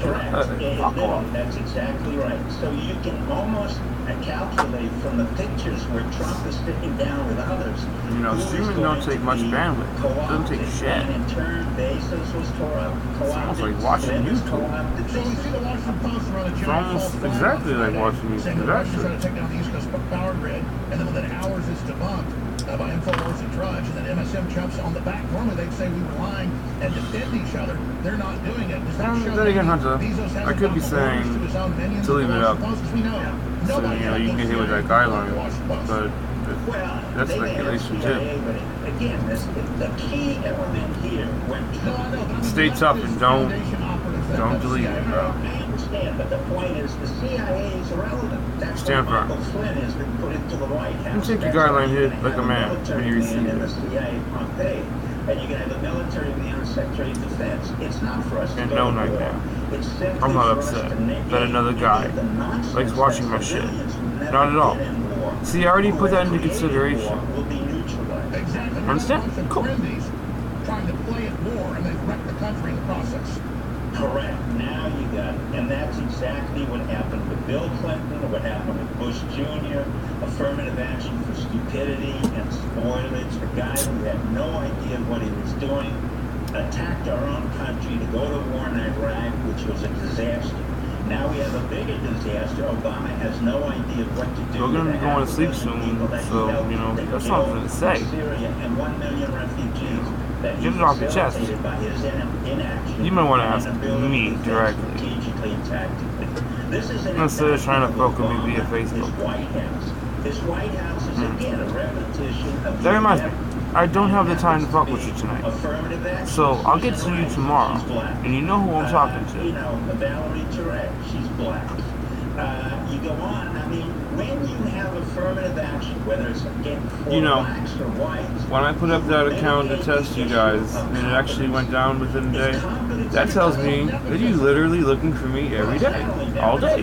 Correct. Fuck off. That's exactly right. So you can almost calculate from the pictures where Trump is sitting down with others. You know, streaming don't take much bandwidth. It doesn't take shit. And in turn, Bezos was co-opted. Sounds like watching YouTube. So we see the Washington Post run a It's giant almost false flag exactly on like Friday, watching saying YouTube. the Russians Actually. trying to take down the East Coast power grid, and then within hours it's debunked by InfoWars and Drudge, and then MSM jumps on the back. Normally they'd say we were lying and defend each other. They're not doing it. Does that show Then again, Hunter, Bezos I could be saying to leave it up, so you know you can get hit with that guideline, but that's speculation too. Again, the key element here when Stay tough and don't delete it, bro. I understand, but the point is the CIA is irrelevant. That's Stand why firm. Michael Flynn has been put into the White House. You take your guideline hit like a man when you receive it. The it. CIA Pompey, and you can have the military and the Undersecretary of Defense. It's not for us to And go no to right war. now. It's simply I'm not for us upset to that another guy the nonsense likes watching that my shit. civilians who never Not at all. been in war, See, I already who put that have into created consideration. war, will be neutralized. Exactly. Understand? Cool. Trying to play it more and then wreck the country in the process. Correct. Now you got it. And that's exactly what happened with Bill Clinton, what happened with Bush Jr., affirmative action for stupidity and spoilage. A guy who had no idea what he was doing, attacked our own country to go to war in Iraq, which was a disaster. Now we have a bigger disaster. Obama has no idea what to do. We're going to be going to sleep soon, so, you know, that's something to say. Syria and 1 million refugees. Get it off your chest. You might want to ask me directly. Instead of trying to focus me via Facebook. This White House is again a repetition of That reminds me, I don't have the time to fuck with you tonight. affirmative action. So I'll get to you tomorrow. And you know who I'm talking You to. know, Valerie Jarrett, she's black. You go on, I mean, when you have affirmative action, whether it's again for You know, blacks or whites, when I put up that account to test you guys, and it actually went down within a day, that tells me that you're literally looking for me every day, all day.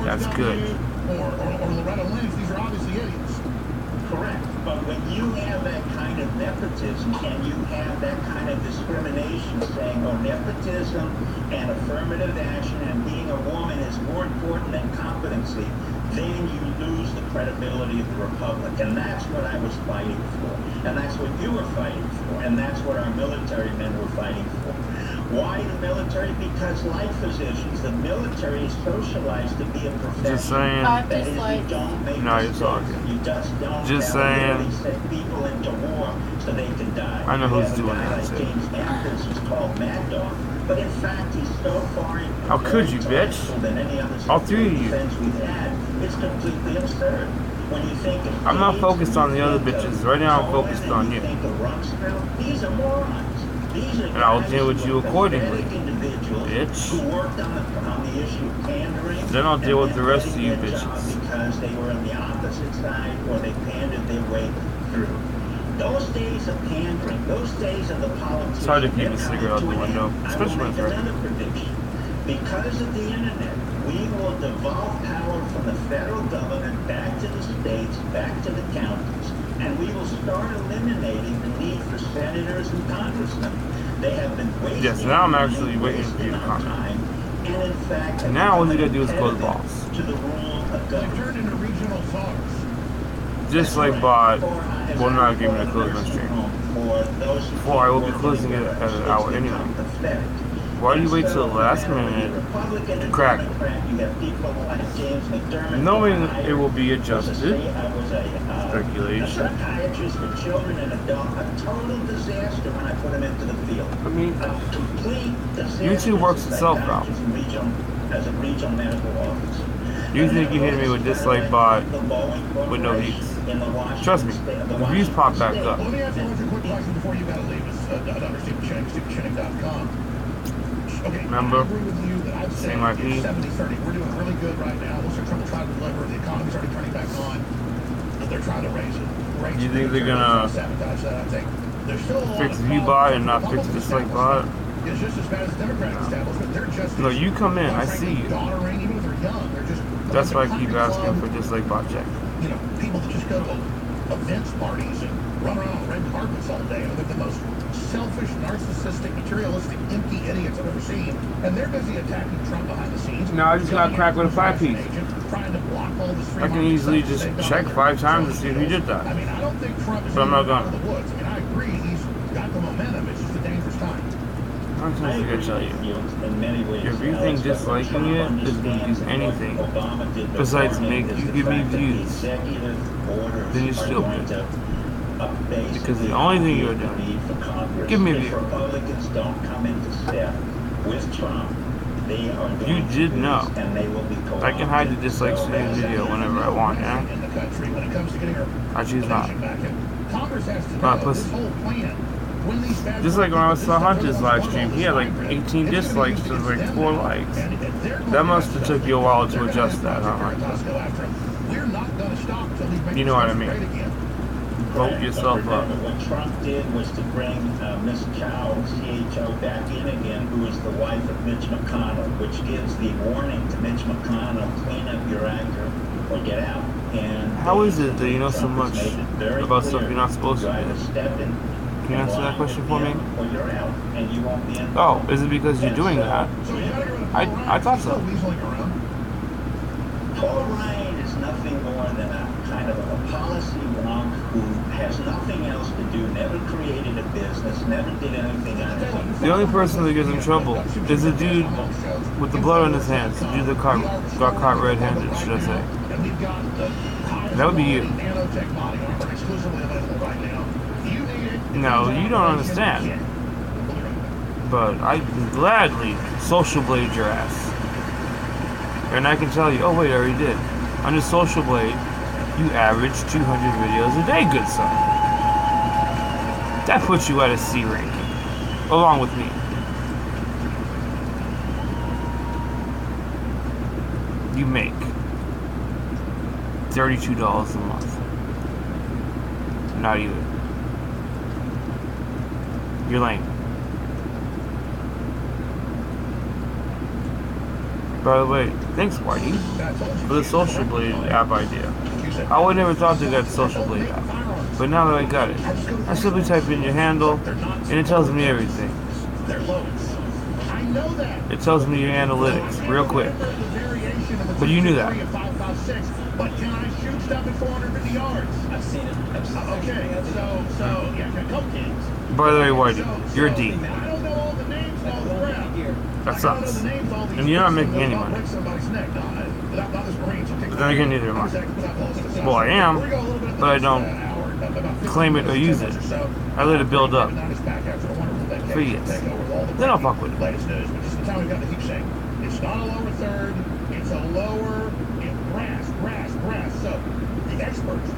That's good. Or Loretta Lynch, these are obviously idiots. correct. But when you have that kind of nepotism and you have that kind of discrimination saying, oh, nepotism and affirmative action and being a woman is more important than competency, then you lose the credibility of the Republic. And that's what I was fighting for. And that's what you were fighting for. And that's what our military men were fighting for. Why the military? Because like physicians, the military is socialized to be a profession. Just saying. Five That is, you dislikes. don't make No, you're mistakes. talking. You just don't Just saying. send people into war so they can die. I know who's You have a doing guy that, like too. James Atkins who's called Mad Dog, but in fact he's so far in How could you, bitch? than any other All three of you. defense we've had. It's completely absurd. When you think of I'm not Gates, focused on the you other think of bitches. Right now I'm Cohen, focused and on you. think of Rumsfeld. These are morons. These are And I'll guys deal with who you are accordingly, pathetic individuals bitch. who worked on the issue of pandering. Then I'll deal with and the rest of did you their job bitches. Because they were on the opposite side or they pandered their way through. Those days of pandering, those days of the politicians. It's hard to keep they're a coming cigarette out to the an window, end. especially when I it's will make raining. another prediction. Because of the internet, we will devolve power from the federal government back to the states, back to the counties, and we will start eliminating the need for senators and congressmen. They have been wasting. Yes, now I'm money, actually waiting for you to wasting our comment. time, and in fact, And now all you gotta do is close the balls. to the rule of They've government. turned into regional czars. Just like bot will not give me to close my stream. For I will be closing it at an hour anyway. Why do you wait till the last minute to crack it? Knowing it will be adjusted. Speculation. Psychiatrist for children and adults, a total disaster when I put them into the field. I mean, A complete disaster. YouTube works itself out. As a regional medical officer. You think you hit me with dislike bot with no views. Trust me, the views pop back up. Let me ask you one quick question before you gotta leave us. Stupidchinning.com. Okay, Remember? I agree with you that I'd say Same IP. it's 70-30. We're doing really good right now. Looks like Trump will try to deliver. The economy's already turning back on. But they're trying to raise it. You think they're gonna sabotage that? I think there's still a lot fix of view bot and not fix Republican dislike establishment bot? is just as bad as the Democratic establishment. They're just No, you come in, I see you. Daughtering, even if they're young, they're just. That's why I keep country asking club, for dislike bot check. you know, people that just go to events parties and run around on red carpets all day. They're the most selfish, narcissistic, materialistic, empty idiots I've ever seen. And they're busy attacking Trump behind the scenes. No, I just got cracked with a 5-piece. Trying to block all this free I can market easily stuff just they've done check over 5 times there. to see if he did that. I mean, I don't think Trump is But I'm not out of gonna. the woods. I mean, I agree. He's got the momentum. It's just a dangerous time. I'm just gonna tell you. In many ways, If you think disliking it is gonna do anything besides make you give me views, then you're stupid. Because the only thing you're doing, give me a view. Republicans don't come into step with Trump. They are You going did to know. lose, and they will be I can hide the dislikes in the video whenever I want, yeah? In the country when it comes to getting our I choose not. nation back in. Congress has to Not know pussy. this whole plan. When these bad Just like when I people saw do Hunter's this, live stream, he had like 18 dislikes to like 4 likes. That must have took you a while to adjust that, huh? We're not going to stop until these You know what I mean. great again. Vote yourself up. What Trump did was to bring Miss Chow, CHO, back in again, who is the wife of Mitch McConnell, which gives the warning to Mitch McConnell, clean up your anger or get out. And How is it that you know so much about stuff you're not supposed to do? do? Can you answer that question for me? Or you're out, and you won't be in. Oh, is it because you're doing that? I thought so. Paul Ryan is nothing more than a kind of a policy wonk who has nothing else to do, never created a business, never did anything on his own. The only person that gets in trouble is the dude with the blood on his hands. The dude that got caught red-handed, should I say. That would be you. No, you don't understand. But I can gladly social blade your ass. And I can tell you, oh wait, I already did. On the social blade, you average 200 videos a day, good son. That puts you at a C ranking, along with me. You make $32 a month. Not even. You're lame. By the way, thanks Whitey for the Social Blade app idea. I would never thought to get the Social Blade app, but now that I got it, I simply type in your handle and it tells me everything. It tells me your analytics real quick. But you knew that. But can I shoot stuff at 450 yards? I've seen it. Okay, so yeah, a couple games. By the way, Whitey, you're D. I don't know all the names, all the crap. That sucks. And you're not making any money. But then again, neither am I. Well, I am, but I don't claim it or use it. I let it build up for years. Then I'll fuck with it. It's not a lower third, it's a lower grass. So the experts,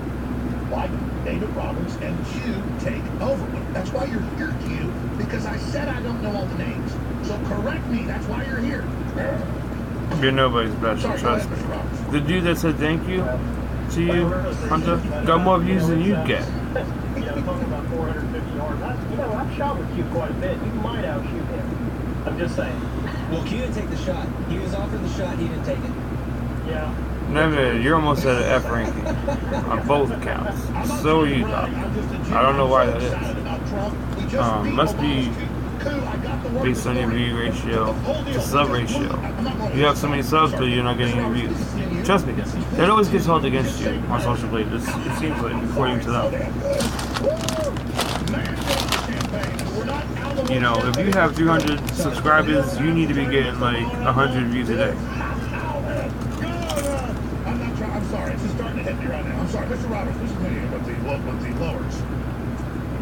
like David Roberts and Q, take over. That's why you're here, Q, because I said I don't know all the names. So correct me, that's why you're here. You're nobody's special, trust me. The dude that said thank you to you, Hunter, got more views than you'd get. Talking about 450 yards. I've shot with Q quite a bit. You might outshoot him. I'm just saying. Well, Q didn't take the shot. He was offered the shot, he didn't take it. Yeah. Never, you're almost at an F ranking on both accounts. So are you, Doc. I don't know why that is. Must be based on your view ratio to sub ratio. You have so many subs, but you're not getting any views. Trust me, that always gets held against you on social media. It seems like, according to them. You know, if you have 300 subscribers, you need to be getting like 100 views a day. I'm sorry, it's just starting to hit me right now. I'm sorry, Mr. Roberts, this is me with the lowers.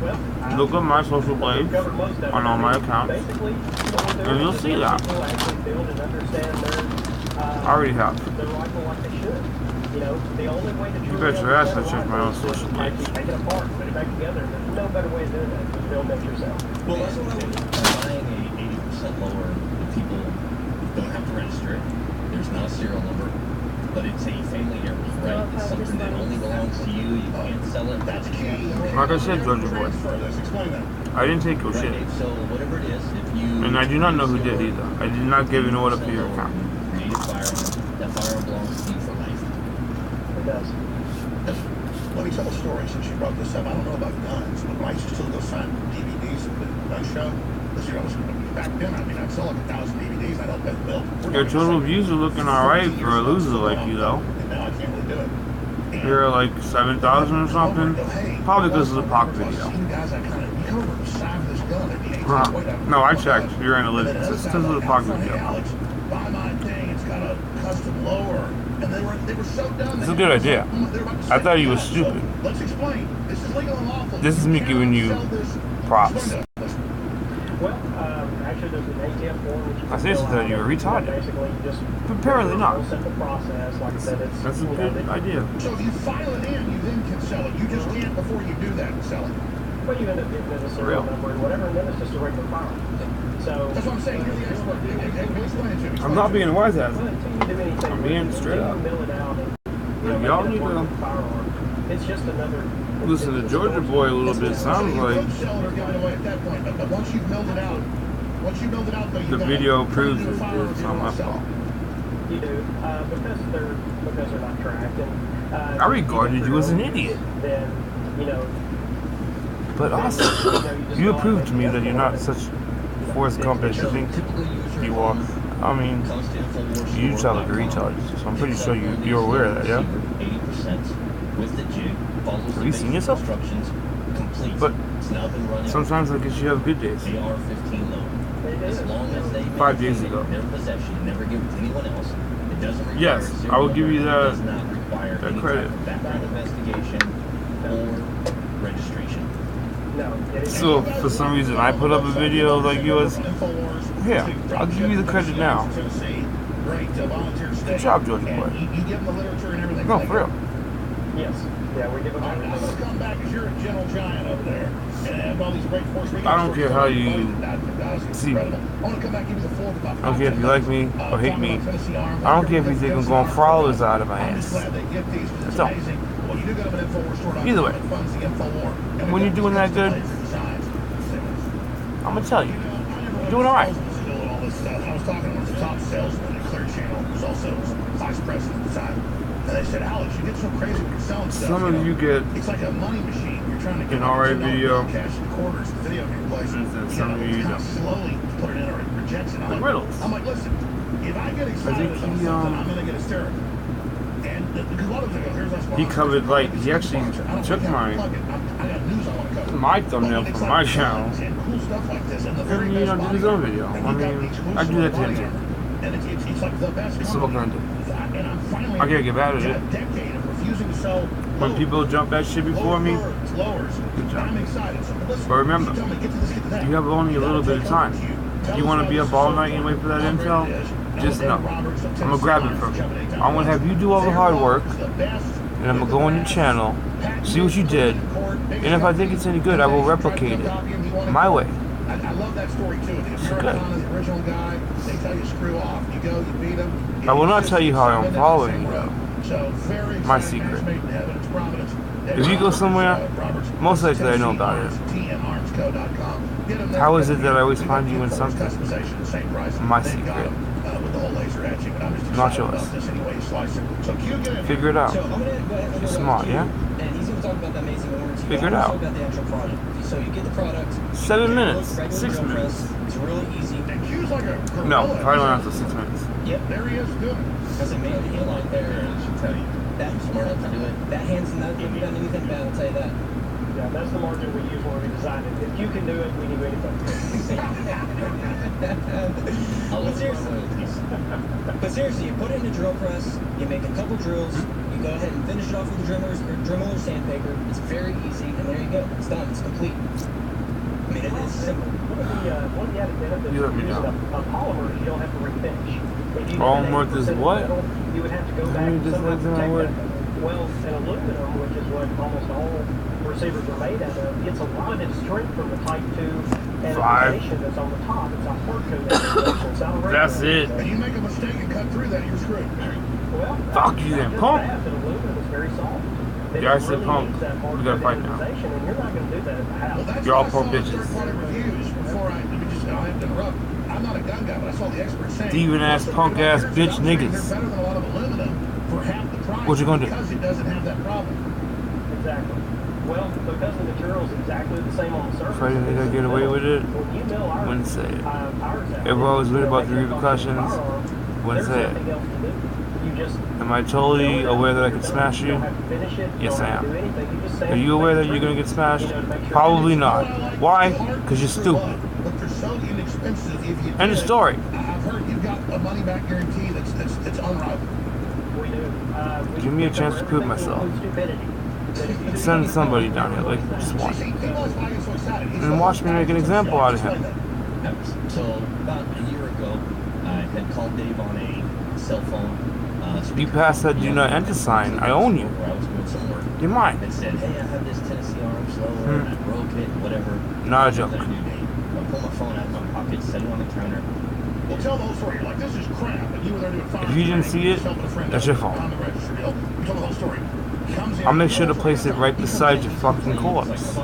Well, Look at my social blades on all my accounts, and you'll see that. I already have. You bet your ass I check my own social blades. Take it apart, put it back together. There's no better way of doing that than build it yourself. Well, that's what I would. Buying a 80% lower, the people don't have to register it. There's not a serial number. But it's a family heirloom, right? It's something that only belongs to you. You can't sell it. That's key. Like I said, Georgia boy, I didn't take your shit. Right, so whatever it is, if you... And I do not know who did either. I did not give an order for your account. Create a firearm. That firearm belongs to you for life. It does. Let me tell a story since you brought this up. I don't know about guns, but when I used to still go sign DVDs at the gun show, this year I was back then. I mean, I'd sell like 1,000 DVDs. I'd help pay the bill. Your total views are looking alright for a loser like you, though. And now I can't really do it. You're like 7,000 or something. Probably because of the POC video. No, I checked your analytics. It's because of the POC video. Buy my thing. It's got a custom lower. And they were so dumb. It's a good idea. I thought you were stupid. Let's explain. This is legal and lawful. This is me giving you props. Well, actually, there's an ATF form which you I seriously thought you were retarded. Basically, you just Apparently not. simple process. Like I said, it's That's a good idea. So if you file it in, you then can sell it. You just can't before you do that and sell it. But you end up getting a serial number and whatever, and then it's just a regular firearm. So that's what I'm saying. You're the expert. Explain it to me. I'm not being wise ass. I'm being straight up. Y'all need to It's just another. listen to Georgia Boy a little bit. Sounds like Once you've milled it out, the video proves it's not my fault. You do, because they're not tracked. And I regarded you as an idiot. Then, you know. But also, you proved to me that you're not such Forrest Gump as you think you are. I mean, you sound like a retard, so I'm pretty sure you're aware of that, yeah? 80% with the jig. Have you seen yourself? But sometimes I guess you have good days. They are 15 low. As long as they 5 days ago. Their possession, never give it to anyone else. It doesn't require Yes, I will give you that, does not require that any credit. type of background investigation or registration. So for some reason I put up a video like yours. Yeah, I'll give you the credit now. Good job, Georgia Boy. No, for real. Yes. Yeah, we give them everything. Come back as you're a gentle giant over there. And all these great force. I don't care how you see me. I don't care if you like me or hate me. I don't care if you think I'm going flowers out of my ass. I don't. Either way, when you're doing that good, I'm gonna tell you, you're doing all right. I was talking to one of the top salesmen at Clear Channel, who's also vice president at the time. And they said, Alex, you get so crazy when you're selling stuff. Some of you get it's like a money machine. You're trying to get an alright video. cash in quarters, the video game place. And some of you don't. Slowly put it in or it rejects it. The riddles. I'm like, listen, if I get excited about something, I'm gonna get hysterical. And because a lot of them go, here's he covered like he actually took my thumbnail from my channel and you know did his own video. I mean, I do that to him too. So what can I do? I can't get bad at it. When people jump that shit before me, good job. But remember, you have only a little bit of time. If you want to be up all night and wait for that intel, just know, I'm going to grab it from you. I'm going to have you do all the hard work, and I'm going to go on your channel, see what you did, and if I think it's any good, I will replicate it my way. I love that story too. If you're good. on the original guy, they tell you screw off. You go, you beat them. I will not tell you how I'm following you though. So very my secret. If you go somewhere, most likely I know about it. How is it that I always find you in something? My secret. Not yours. Figure it out. You're smart, yeah? Figure it out. So you get the product. 7 minutes. 6 minutes. It's really easy. No, probably not after 6 minutes. Yep. There he is doing it. Because it made it heel like there. I should tell you. That's smart enough to do it. That hand's not done anything bad, I'll tell you that. Yeah, that's the margin we use when we design it. If you can do it, we can do anything. But seriously, you put it in a drill press, you make a couple drills, you go ahead and finish it off with a Dremel or sandpaper. It's very easy, and there you go. It's done. It's complete. I mean, it is simple. One of the added benefits You let of me using know. a polymer is you don't have to refinish. If you All did an marked as 80% what? metal, you would have to go How back many and just somehow legs am I protect with? that. Well, an aluminum, which is what almost all receivers are made out of, gets a lot of its strength from the Type 2 and the 5. foundation that's on the top. It's a hard coat application. It's not a regular That's it. If you make a mistake and cut through that, you're screwed. Well, Fuck you then, punk. Aluminum is very soft. Yeah, I said punk. We gotta fight now. And you're not going to do that at the house. You're all punk bitches. I'm not a gun guy, but I saw the experts saying Thieving ass, punk ass, bitch they're niggas. better than a lot of aluminum for half the price What you gonna do? because it doesn't have that problem. Exactly. Well, because the material is exactly the same on the surface. If I didn't think I'd get away with it, When you mill our, wouldn't say it. ours out, Everyone was worried about the you know, repercussions, wouldn't say there's it. nothing else to do. You just Am I totally aware that I could smash you you? don't have to finish it. Yes, I am. Do anything. You just Are you aware that you're gonna get smashed? Probably not. Why? Because you're stupid. But they're so inexpensive if you End of did. story. I've heard you've got a money back guarantee that's unrivaled. We do. Give me a chance to prove myself. Send somebody down here, like just one. And watch me make an example out of him. So about a year ago, I had called Dave on a cell phone. You passed that do not enter sign. I own you. Where I was doing some work. You're mine. It said, hey, I have this Tennessee arm slower, and I broke it, whatever. Not a joke. I knew Dave. I pulled my phone out of my pocket, set it on the counter. Well, tell the whole story. You're like, this is crap. And you were there doing fine. If you didn't see it, that's your fault. I'll make sure to place it right beside your fucking corpse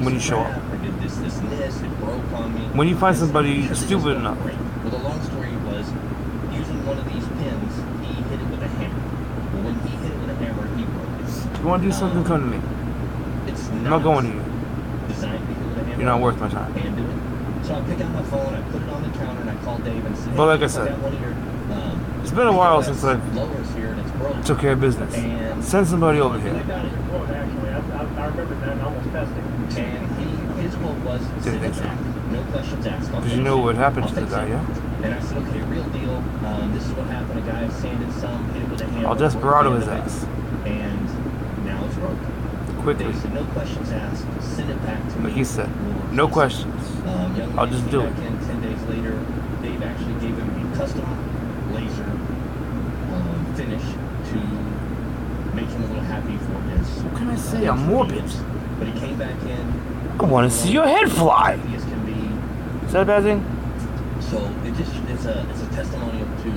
when you show up. When you find somebody stupid enough. Well, the long story was, using one of these pins, he hit it with a hammer. Well, when he hit it with a hammer, he broke it. You want to do something, come to me. It's I'm not going to you. designed to hit with a hammer. You're not worth my time. And do it. So I pick out my phone, I put it on the counter, and I call Dave and said, But like I hey, said, got one of your, it's been a while since I lowers here and it's broken. took care of business. And Send somebody over They here. got it in quote, actually. I remember that and almost testing. And his quote was, Didn't send think it so. back. No questions asked. Because you know what happened to the guy, yeah? And I said, okay, real deal. This is what happened. A guy sanded some, hit it with a hammer. I'll desperado broke his the end of ass. it, and now it's broken. Quickly. They said, no questions asked. Send it back to me. Like he said, We'll no replace it. questions. Young I'll man just came do back it. in 10 days later. Dave actually gave him a custom laser finish to make him a little happy for his. What can I say? I'm morbid. But he came back in. I want to see your head fly. Happy as can be. Is that a bad thing? So it's a testimonial to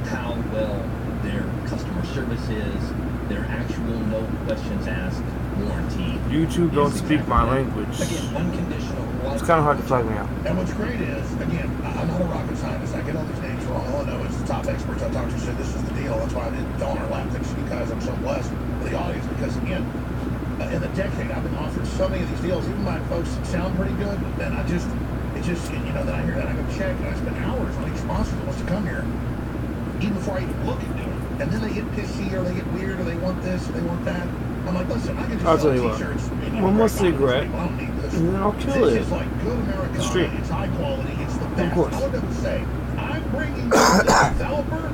how well their customer service is, their actual no questions asked warranty. YouTube don't speak my language. Again, unconditional. It's kind of hard to flag me out. And what's great is, again, I'm not a rocket scientist. I get all these names wrong. All I know is the top experts I talked to said this is the deal. That's why I didn't on our lap. Thanks to you guys. I'm so blessed for the audience because, again, in the decade, I've been offered so many of these deals. Even my folks sound pretty good, but then then I hear that, I go check, and I spend hours on each sponsor that wants to come here, even before I even look at doing it. And then they get pissy, or they get weird, or they want this, or they want that. I'm like, listen, I can just I'll sell tell you what. t-shirts. One more cigarette, I don't need this. and then I'll kill This it. is like good Americana. Straight. It's high quality. It's the best. course. I would never say, I'm bringing you a developer,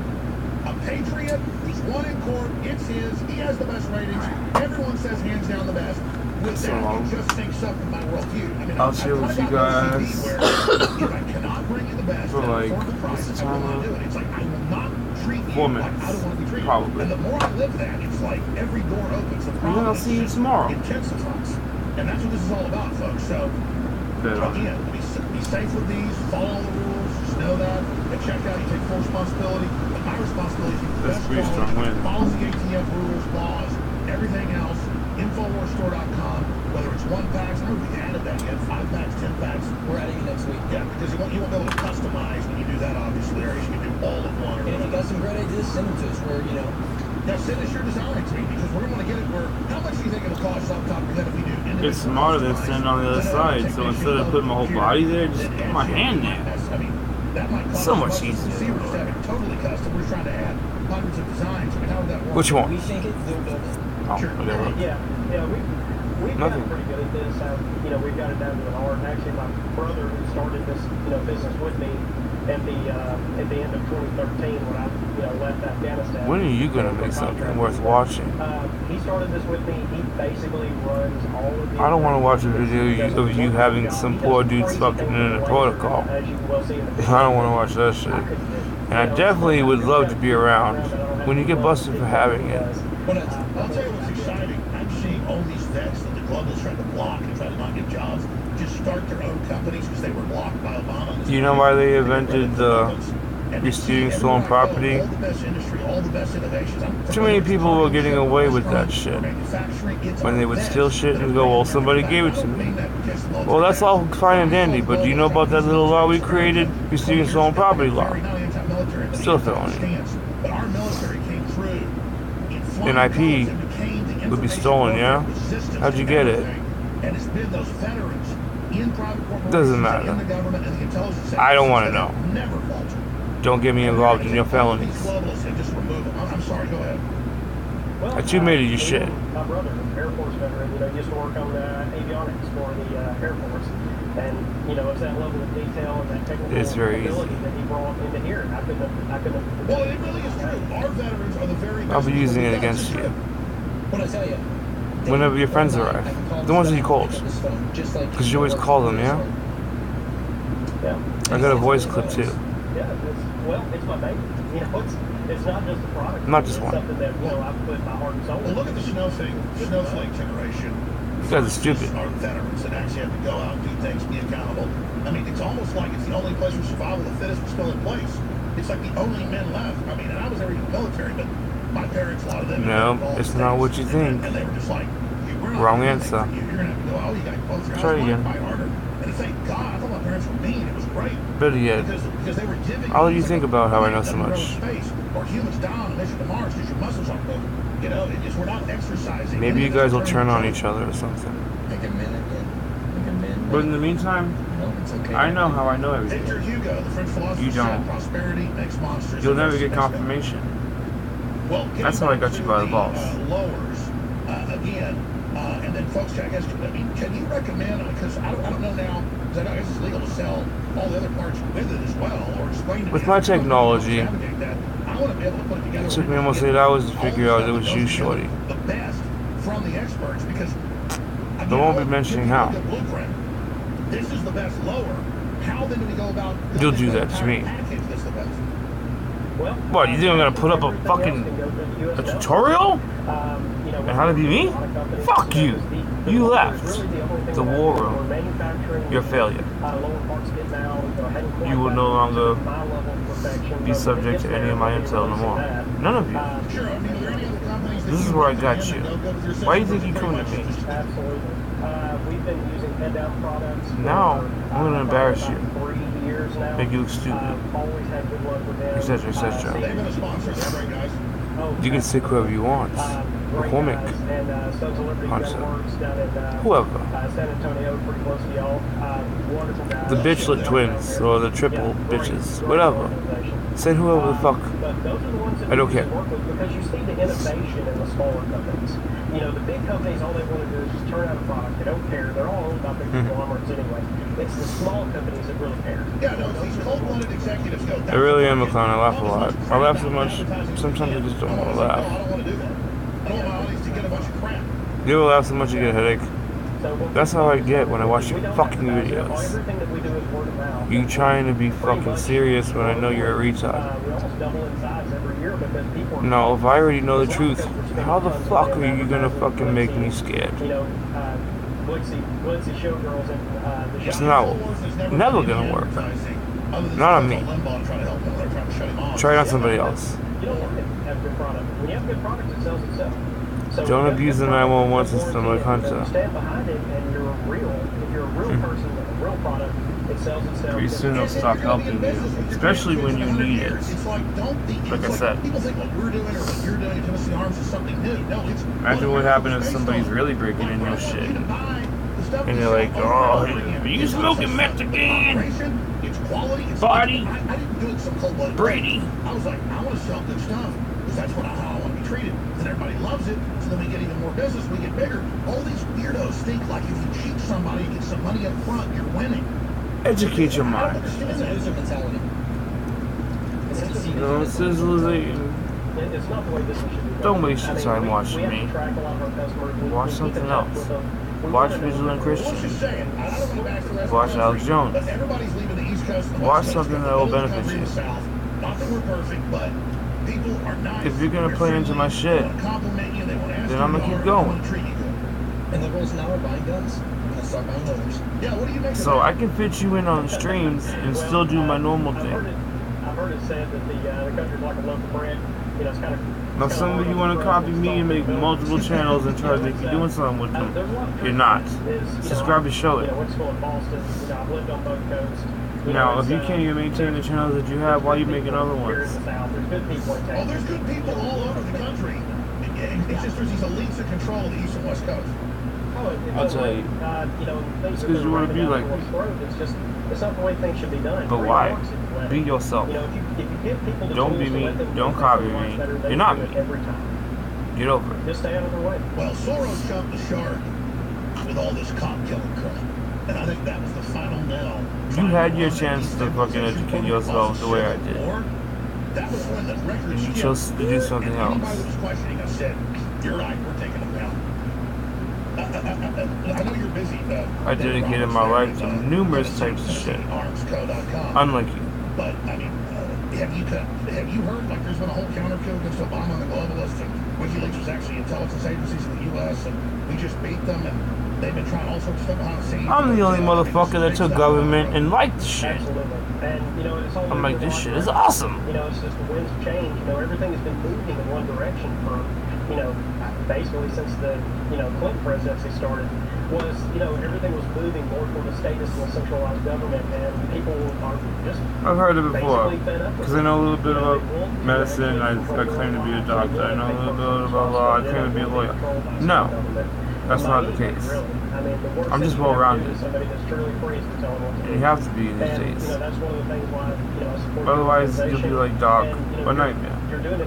a patriot. He's won in court. It's his. He has the best ratings. Everyone says hands down the best. With So that, long. it just syncs up with my worldview. I mean, I'll chill with you guys if I cannot bring you the best for at like, affordable what's prices, the I will time not do now? it. It's like I will not treat you 4 like minutes, I don't want to be treated. probably. And the more I live that, it's like every door opens. The And then I'll problem see you just tomorrow. intensifies. And that's what this is all about, folks. So, Better. again, be safe with these, follow all the rules, just know that. At checkout, you take full responsibility. But my responsibility is the That's best pretty strong quality, win. follows the ATF rules, laws, everything else. Infowarsstore.com, whether it's 1 packs, I don't know if we added that yet, 5 packs, 10 packs. We're adding it next week. Yeah, because you won't be able to customize when you do that, obviously, or you can do all of one or And if you whatever. got some great ideas, send them to us. Now, send us your design to me, because we're going to want to get it where, how much do you think it'll cost off the top of your head if we do individual It's smarter than customized? standing on the other side. So instead of putting my whole body there, just put my hand there. I mean, that might cost So as much as the easier. receiver, just have it totally custom. We're just trying to add hundreds of designs. I mean, how would that work? What you want? We think it, they'll build it. Oh, Sure. whatever. Yeah, we've Nothing. gotten pretty good at this. We've got it down to an art. Actually, my brother who started this, business with me at the end of 2013 when I, left Afghanistan. When are you gonna make something worth watching? He started this with me. He basically runs all of the. I don't want to watch a video of you having some poor dudes fucking in a protocol. As you will see in the I don't want to watch that shit. And I definitely would love to be around when you get busted for having it. I'll tell you what's exciting. I'm seeing all these vets that the globalists trying to block and try to not give jobs just start their own companies because they were blocked by Obama. Do you know why they invented the receiving stolen property? All the best industry, all the best innovations. Too many people were getting away with that shit. When they would steal shit and go, well, somebody gave it to me. Well, that's all fine and dandy, but do you know about that little law we created? Receiving stolen property law. Still throwing it. But our military came through In IP, Would be stolen, yeah? How'd you get it? And it's been those veterans in private corporations, Doesn't matter. in the government and the intelligence I don't want to know. never falter. Don't get me involved in your felonies. Globalists and just remove them. I'm sorry, go ahead. Well, That you made it your shit. My brother, Air Force veteran, used to work on avionics for the Air Force. And, it's that level of detail and that technical It's very ability easy. that he brought into here. I couldn't have. Well, it really is true. Our veterans are the very best. I'll be using it against you. What I tell you? Whenever your friends arrive. The ones that you called. Because you always call them, yeah? Yeah. I got a voice clip too. Yeah, it's my baby. It's not just a product. Not just it's one. something that, I've put my heart and soul Well, look at the snowflake generation. You guys are stupid. Our veterans that actually have to go out and do things, be accountable. I mean, it's almost like it's the only place where survival of the fittest was still in place. It's like the only men left. I mean, and I was never in the military, but my parents, a lot of them. No, it's not what you think. And they were just like, we're not Wrong doing answer. anything for you. You're going to have to go, you got to close your Try house, again. fight harder. And thank God, I thought my parents were mean. It was great. Better yet, Because they were giving. I'll let you think about how I know so much. Space, or humans die on a mission to Mars because your muscles aren't moving. We're not exercising. Maybe you guys will turn on each other or something. Make a minute, make a minute. But in the meantime, No, it's okay. I know how I know everything. Victor Hugo, the French philosopher, You don't. said prosperity makes monsters. You'll never get confirmation. Well, That's how I got you by the balls. Lowers, again, and then folks, I guess, can you recommend, because I don't know now, because I guess it's legal to sell all the other parts with it as well, or explain to me. With my technology, I want to be able to put it together. It took me almost 8 hours to figure out it was you, shorty. The best from the experts, because I won't be mentioning how. This is the best lower. How then do we go about? You'll do that to me. Package that's the best. Well, What, you think I'm gonna put up a fucking a tutorial? And how to be me? Fuck you. You left the war room. You're a failure. You will no longer be subject to any of my intel no more. None of you. Sure. I mean, are there any other companies that This is where I got you. Why do you think you coming to me? Absolutely. We've been using head-down products. Now, I'm gonna embarrass you. 3 years now. Make you look stupid. Always had good luck with them. Etc., etc. They've been a sponsor, is that right, guys? You can stick whoever you want. McCormick. Hunter. Whoever. San Antonio, pretty close to y'all. Wonderful guys. The bitchlet twins, or the triple bitches. Whatever. Send whoever the fuck. But those are the ones that I don't we care. work with because you see the innovation in the smaller companies. The big companies, all they want to do is just turn out a product. They don't care. They're all owned by big conglomerates anyway. It's the small companies that really care. Yeah, no, these cold-blooded executives go. I really am a clown. I laugh a lot. I laugh so much, sometimes I just don't want to No, I laugh. don't want to do that. I don't want my audience to get a bunch of crap. You ever laugh so much you get a headache? So That's how I get when I watch your we don't fucking advertise. videos. Everything that we do is word of mouth. You trying to be fucking serious when I know you're a retard. We almost double in size every year because people are. No, if I already know the truth, how the fuck are you gonna fucking make me scared? Glitzy showgirls and the It's shop. not, never gonna work. Not on me. Try it on somebody else. You don't have to have good product. When you have good product, it sells itself. So Don't if abuse the you 911 system like Hunter. Stand behind it, and you're real. If you're a real person with a real product, it sells itself. Pretty soon they'll stop helping you, especially when you need it. Like I said. People think what we're doing or what you're doing at Tennessee Arms is something new. No, it's. Imagine what happens if somebody's really breaking in your shit. And they're like, oh, are you smoking meth again? Body. I didn't do it some cold-blooded. Brady. I was like, I want to sell good stuff because that's how I want to be treated. And everybody loves it, so then we get even more business, we get bigger. All these weirdos think like if you cheat somebody and get some money up front, you're winning. Educate your mind. It's a loser mentality. It's a deceit. No, sizzling. It's not the way this should be done. Don't waste your time watching we have me. to track a lot of our customers. Watch something else. Watch Vigilant Christian. Watch Alex Jones. But everybody's leaving the East Coast. Watch something that will benefit you. Not that we're perfect, but people are nice. If you're gonna play into my shit, then I'm gonna keep going. And the girls now are buying guns. I'm gonna start buying motors. Yeah, what do you make So I can fit you in on the streams and still do my normal I've thing. heard it said that the country's like a loaf of bread. It's kind of. Now some of you want to copy me and make multiple channels and try to make you doing something with them. You're not. Subscribe and show it. Went to school in Boston. I've lived on both coasts. Now, if you can't even maintain the channels that you have, why are you making other Here in ones? the South, there's good people in Oh, Texas. there's good people all over the country. It's just there's these elites that control the East and West Coast. I'll tell you. It's because you want to be like me. It's not the way things should be done. But why? Be yourself. Don't be me. Don't copy me. You're not me. Get over it. Just stay out of their way. Well, Soros jumped the shark with all this cop-killing crap. And I think that was the final nail. You had your chance to fucking educate yourself the way I did. That was when the record And you chose to do something else. Anybody that was questioning us said, "You're right, we're taking them down." I know you're busy. I dedicated my life to numerous types of shit. Unlike you. But, I mean, have you heard, like, there's been a whole counter coup against Obama and the globalists, and WikiLeaks was actually intelligence agencies in the U.S., and we just beat them, and they've been trying all sorts of stuff behind the scenes. I'm the only motherfucker that took government and liked the shit. Absolutely. And, it's all I'm like, this shit is awesome. It's just the winds of change. Everything has been moving in one direction from, basically since the, Clinton presidency started, was, everything was moving more toward a statist and a centralized government, and people are just I've heard it before, fed up with because I know a little bit about medicine. I claim to be a doctor. I know a little bit about law. I claim to be a lawyer. No, that's not the case. I'm just well-rounded. You have to be in these days. Otherwise, you'll be like Doc or Nightmare,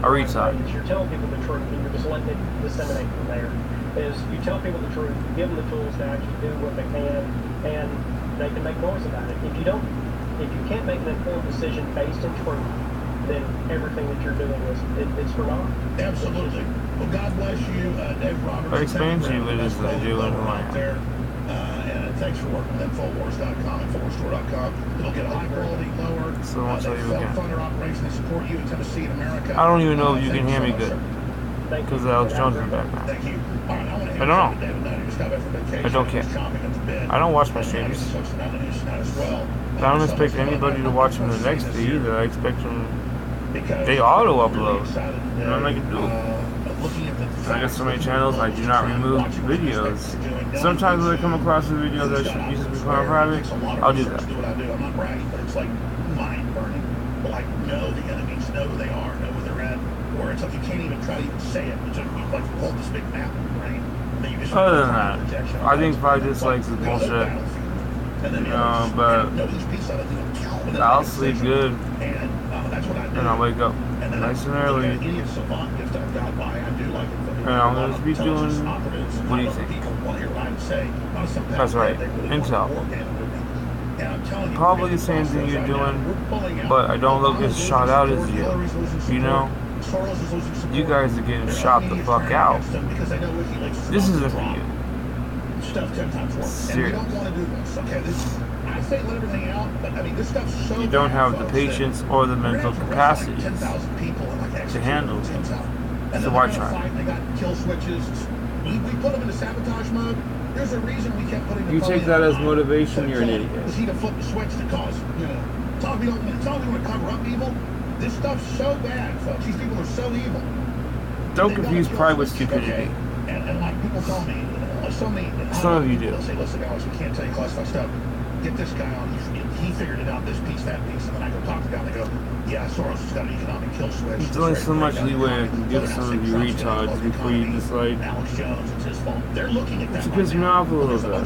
a retard. You're telling people the truth, and you're just letting it disseminate from there. Is you tell people the truth, you give them the tools to actually do what they can, and they can make noise about it. If you can't make an informed decision based in truth, then everything that you're doing it's for naught. Absolutely. Well, God bless you, Dave Roberts. I explained to you what it is that I do and who I am. And thanks for working with Infowars.com and InfoWarsStore.com. It'll get a high quality, lower. So I'll tell you again. Funder operation. They support you in Tennessee and America. I don't even know if you can hear me good. Because Alex Jones in the background. Thank you. I don't know. I don't care. I don't watch my streams. I don't expect anybody to watch them the next day either. I expect them. They auto upload. You know what I can do? I got so many channels, I do not remove videos. Sometimes when I come across a video that should be put on private, I'll do that. I'm not bragging, but it's like mind burning. Like, know the enemies, know who they are, know where they're at. Or it's like you can't even try to even say it. It's like hold this big map in your brain. Other than that, I think 5 dislikes is bullshit. But I'll sleep good, and I'll wake up nice and early, and I'm going to be doing, what do you think? That's right, Intel. Probably the same thing you're doing, but I don't look as shot out as you, You guys are getting shot the fuck out. This isn't for you. Serious. You don't have the patience or the mental capacity to handle it. So why try? We put them into sabotage mode. There's a reason we kept putting the You take that as motivation, you're an idiot. Was he to flip the switch to cause, it's not we want to cover up evil. This stuff's so bad, folks. These people are so evil. Don't confuse pride with stupidity. Okay. And like people tell me, some of you do. They'll say, listen, Alex, we can't tell you classified stuff. Get this guy on. He figured it out, this piece, that piece. And then I go talk to the guy and they go, yeah, Soros has got an economic kill switch. There's only so much leeway I can give some of you retards before you decide. Alex Jones, it's his fault. They're looking at that. It pisses me off a little bit.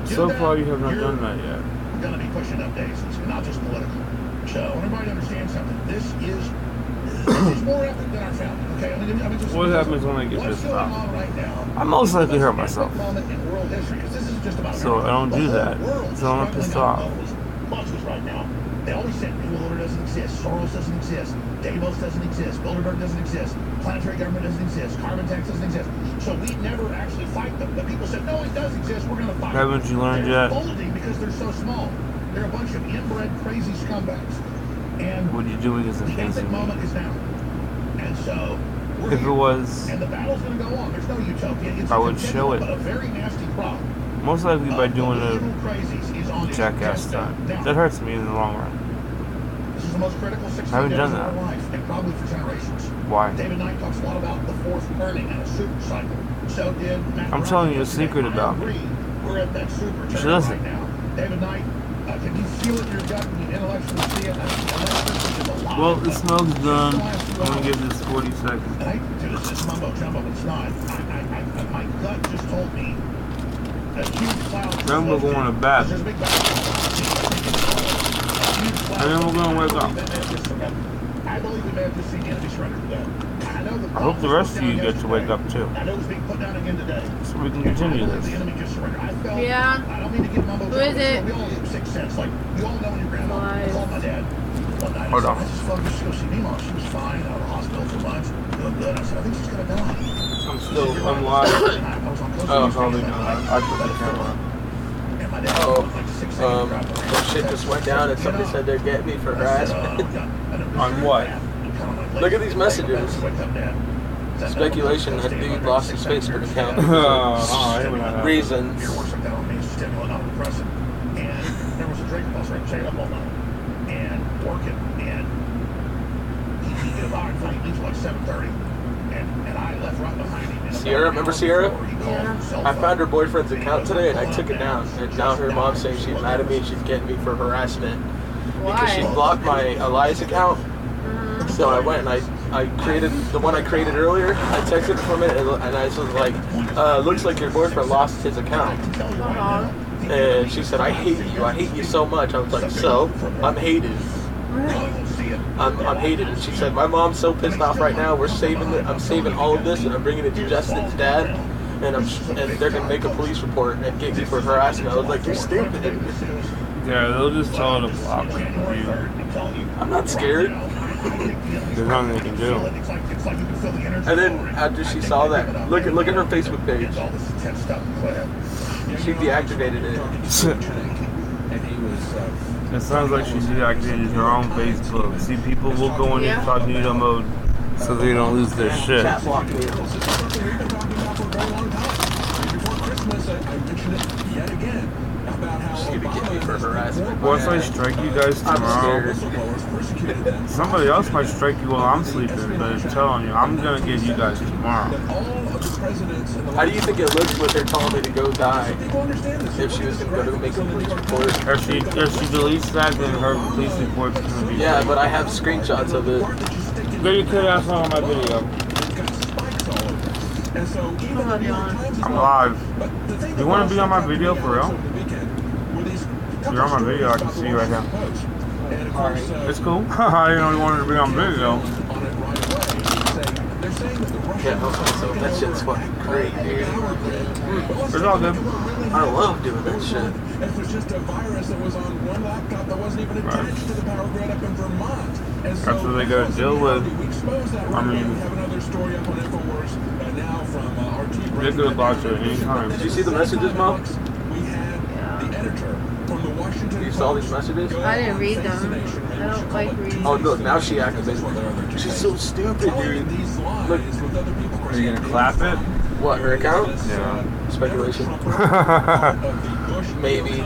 So far, you have not done that yet. We're going to be pushing updates. It's not just political. So, I want everybody to understand something. This is more epic than our founding. Okay, what happens when I get pissed off? I most likely hurt myself. So I don't do that. So I'm not pissed off. They always said New Order doesn't exist, Soros doesn't exist, Davos doesn't exist, Bilderberg doesn't exist, planetary government doesn't exist, carbon tax doesn't exist. So we never actually fight them. But people said, no, it does exist, we're going to fight them. Haven't you learned yet? They're folding because they're so small. They're a bunch of inbred, crazy scumbags. And what you're doing is amazing. The moment is now. And so, if it was, and the battle's going to go on. There's no utopia. It's I would show it. But a very nasty problem. Most likely by doing a jackass stunt. That hurts me in the long run. This is the most critical 16 I haven't days done of that. our life, and probably for generations. Why? David Knight talks a lot about the fourth turning and a super cycle. So did Matt I'm telling you a secret about me. We're at that super You should turn listen. right now. David Knight Can you feel it in your gut and you intellectually see it? Well, the smoke's done. I'm gonna give this 40 seconds. And I do this mumbo jumbo, but it's not. My gut just told me a huge cloud. Then we're going to bed. There's a big cloud. And then we're gonna wake up. I believe we may have just seen the enemy surrender today. I hope the rest of you get to wake up too. I know it was being put down again today. So we can continue this. The enemy just surrendered. I felt, Yeah. I don't mean to give mumbo Who is it? We all have 6 cents. Like, you all know when your grandma called my dad one night. Hold on. I just felt just to go see Mima. She was fine, out of the hospital for months, doing good. I said, I think she's going to die. I'm live. I was on close Oh, to probably not. I put the camera on. and my dad Oh, was like 6 a.m. That shit just went down and somebody said they're getting me for harassment. On what? Look at these messages. Speculation that dude lost his Facebook account. Reasons. And there was a drink bus right staying up all night and working, and he did about it. He leaves like 7:30, and I left right behind him. Sierra, remember Sierra? Yeah. I found her boyfriend's account today and I took it down. And now her mom's saying she's mad at me and she's getting me for harassment. Because she Why? blocked my Elias account. So I went and I created the one I created earlier. I texted from it and I was like, looks like your boyfriend lost his account. Uh-huh. And she said, I hate you so much. I was like, so? I'm hated. I'm hated. And she said, my mom's so pissed off right now. I'm saving all of this and I'm bringing it to Justin's dad. And they're gonna make a police report and get me for harassment. I was like, you're stupid. Yeah, they'll just tell her to block you. I'm not scared. There's nothing they can do. And then after she saw that, look at her Facebook page. She deactivated it. It sounds like she deactivated her own Facebook. See, people will go in incognito mode so they don't lose their shit. Chat blocked me. She's gonna get me for harassment. What if I strike you guys I'm tomorrow? scared. Somebody else might strike you while I'm sleeping, but I'm telling you, I'm gonna get you guys tomorrow. How do you think it looks with her telling me to go die if she was gonna go to make a police report? If she deletes that, then her police report's gonna be. Yeah, but I have screenshots of it. Go your kid ass on my video. I'm live. You wanna be on my video for real? You're on my video, I can see you right now. It's cool. I didn't know you wanted to be on video. Yeah, so that shit's fucking great, dude. It's all good. I love doing that shit. It was just a virus that was on one laptop that wasn't even attached to the power grid up in Vermont. And so That's what they gotta deal with. we exposed that I mean, we have another story up on InfoWars now from RT. They could have blocked you at any time. Did you see the messages, Mom? We had the editor from the Washington You saw these messages? I didn't read them. I don't like reading. Oh, look, now she activated. She's so stupid, dude. Look, Are you gonna clap it? what, her account? Yeah. Speculation. Maybe.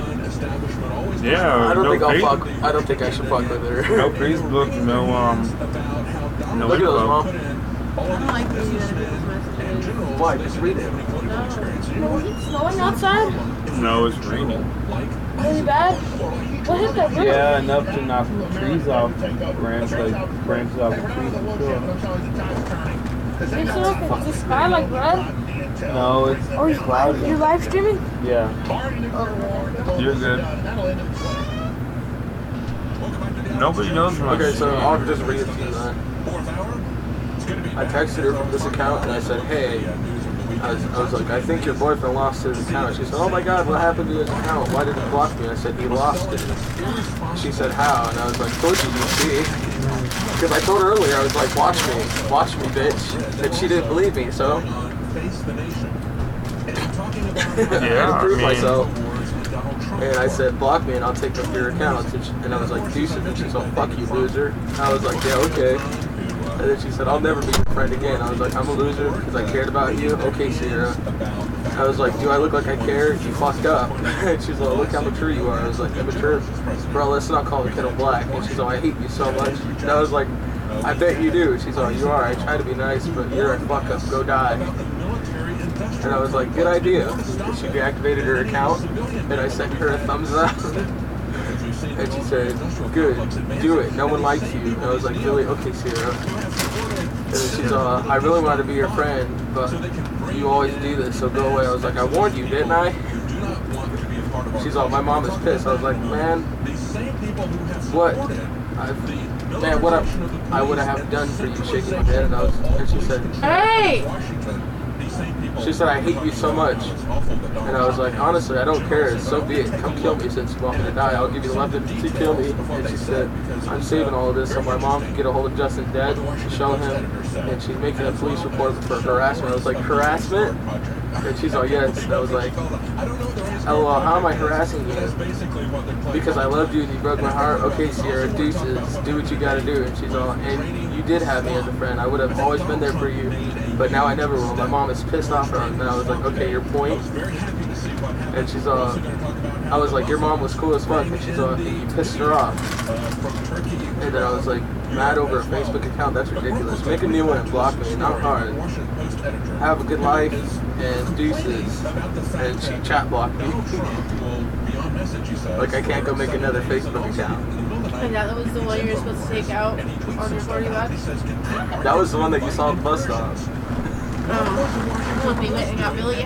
Yeah, I don't no think I'll Facebook. fuck. I don't think I should fuck with her. No Facebook, no no Look at those, info. Mom. I don't like reading other people's messages. Why? Just read it. No. It's snowing outside? No, it's raining. Really bad? What hit that roof? Yeah, enough to knock the trees off. Branches off the trees. Sure. It's okay. Is the sky like red? No, it's cloudy. You're live streaming? Yeah. Oh, You're good. Nobody knows much. Okay, so I'll just read it to you then. I texted her from this account and I said, hey, I was like, I think your boyfriend lost his account. She said, oh my god, what happened to his account? Why did he block me? I said, he lost it. She said, how? And I was like, told you, see? Because I told her earlier, I was like, watch me, bitch. And she didn't believe me, so. I had to prove myself. And I said, block me and I'll take up your account. And I was like, deuces. And she said, fuck you, loser. I was like, yeah, okay. And then she said, I'll never be your friend again. I was like, I'm a loser because I cared about you. Okay, Sierra. I was like, do I look like I care? You fucked up. And she's like, look how mature you are. I was like, immature? Bro, let's not call the kettle black. And she's like, I hate you so much. And I was like, I bet you do. She's like, you are. I try to be nice, but you're a fuck up. Go die. And I was like, good idea. And she deactivated her account, and I sent her a thumbs up. And she said, good, do it. No one likes you. And I was like, really? Okay, Sierra. And then she's I really wanted to be your friend, but you always do this, so go away. I was like, I warned you, didn't I? She's all, my mom is pissed. I was like, man, what? Man, what I would have done for you, shaking my head. And she said, Hey! She said, I hate you so much. And I was like, honestly, I don't care. So be it. Come kill me since you want me to die. I'll give you the weapon to kill me. And she said, I'm saving all of this so my mom can get a hold of Justin's dad to show him. And she's making a police report for harassment. I was like, harassment? And she's all, yes. And I was like, LOL, how am I harassing you? Because I loved you and you broke my heart. Okay, Sierra, deuces. Do what you gotta do. And she's all, and you did have me as a friend. I would have always been there for you. But now I never will. My mom is pissed off at me. And I was like, okay, your point? And she's all, I was like, your mom was cool as fuck. And she's all, you pissed her off. And then I was like, mad over a Facebook account? That's ridiculous. Make a new one and block me. Not hard. Have a good life and deuces. And she chat blocked me. Like I can't go make another Facebook account. And that was the one you were supposed to take out on your 40 bucks? That was the one that you saw at the bus stop. Oh, you went and got Billy?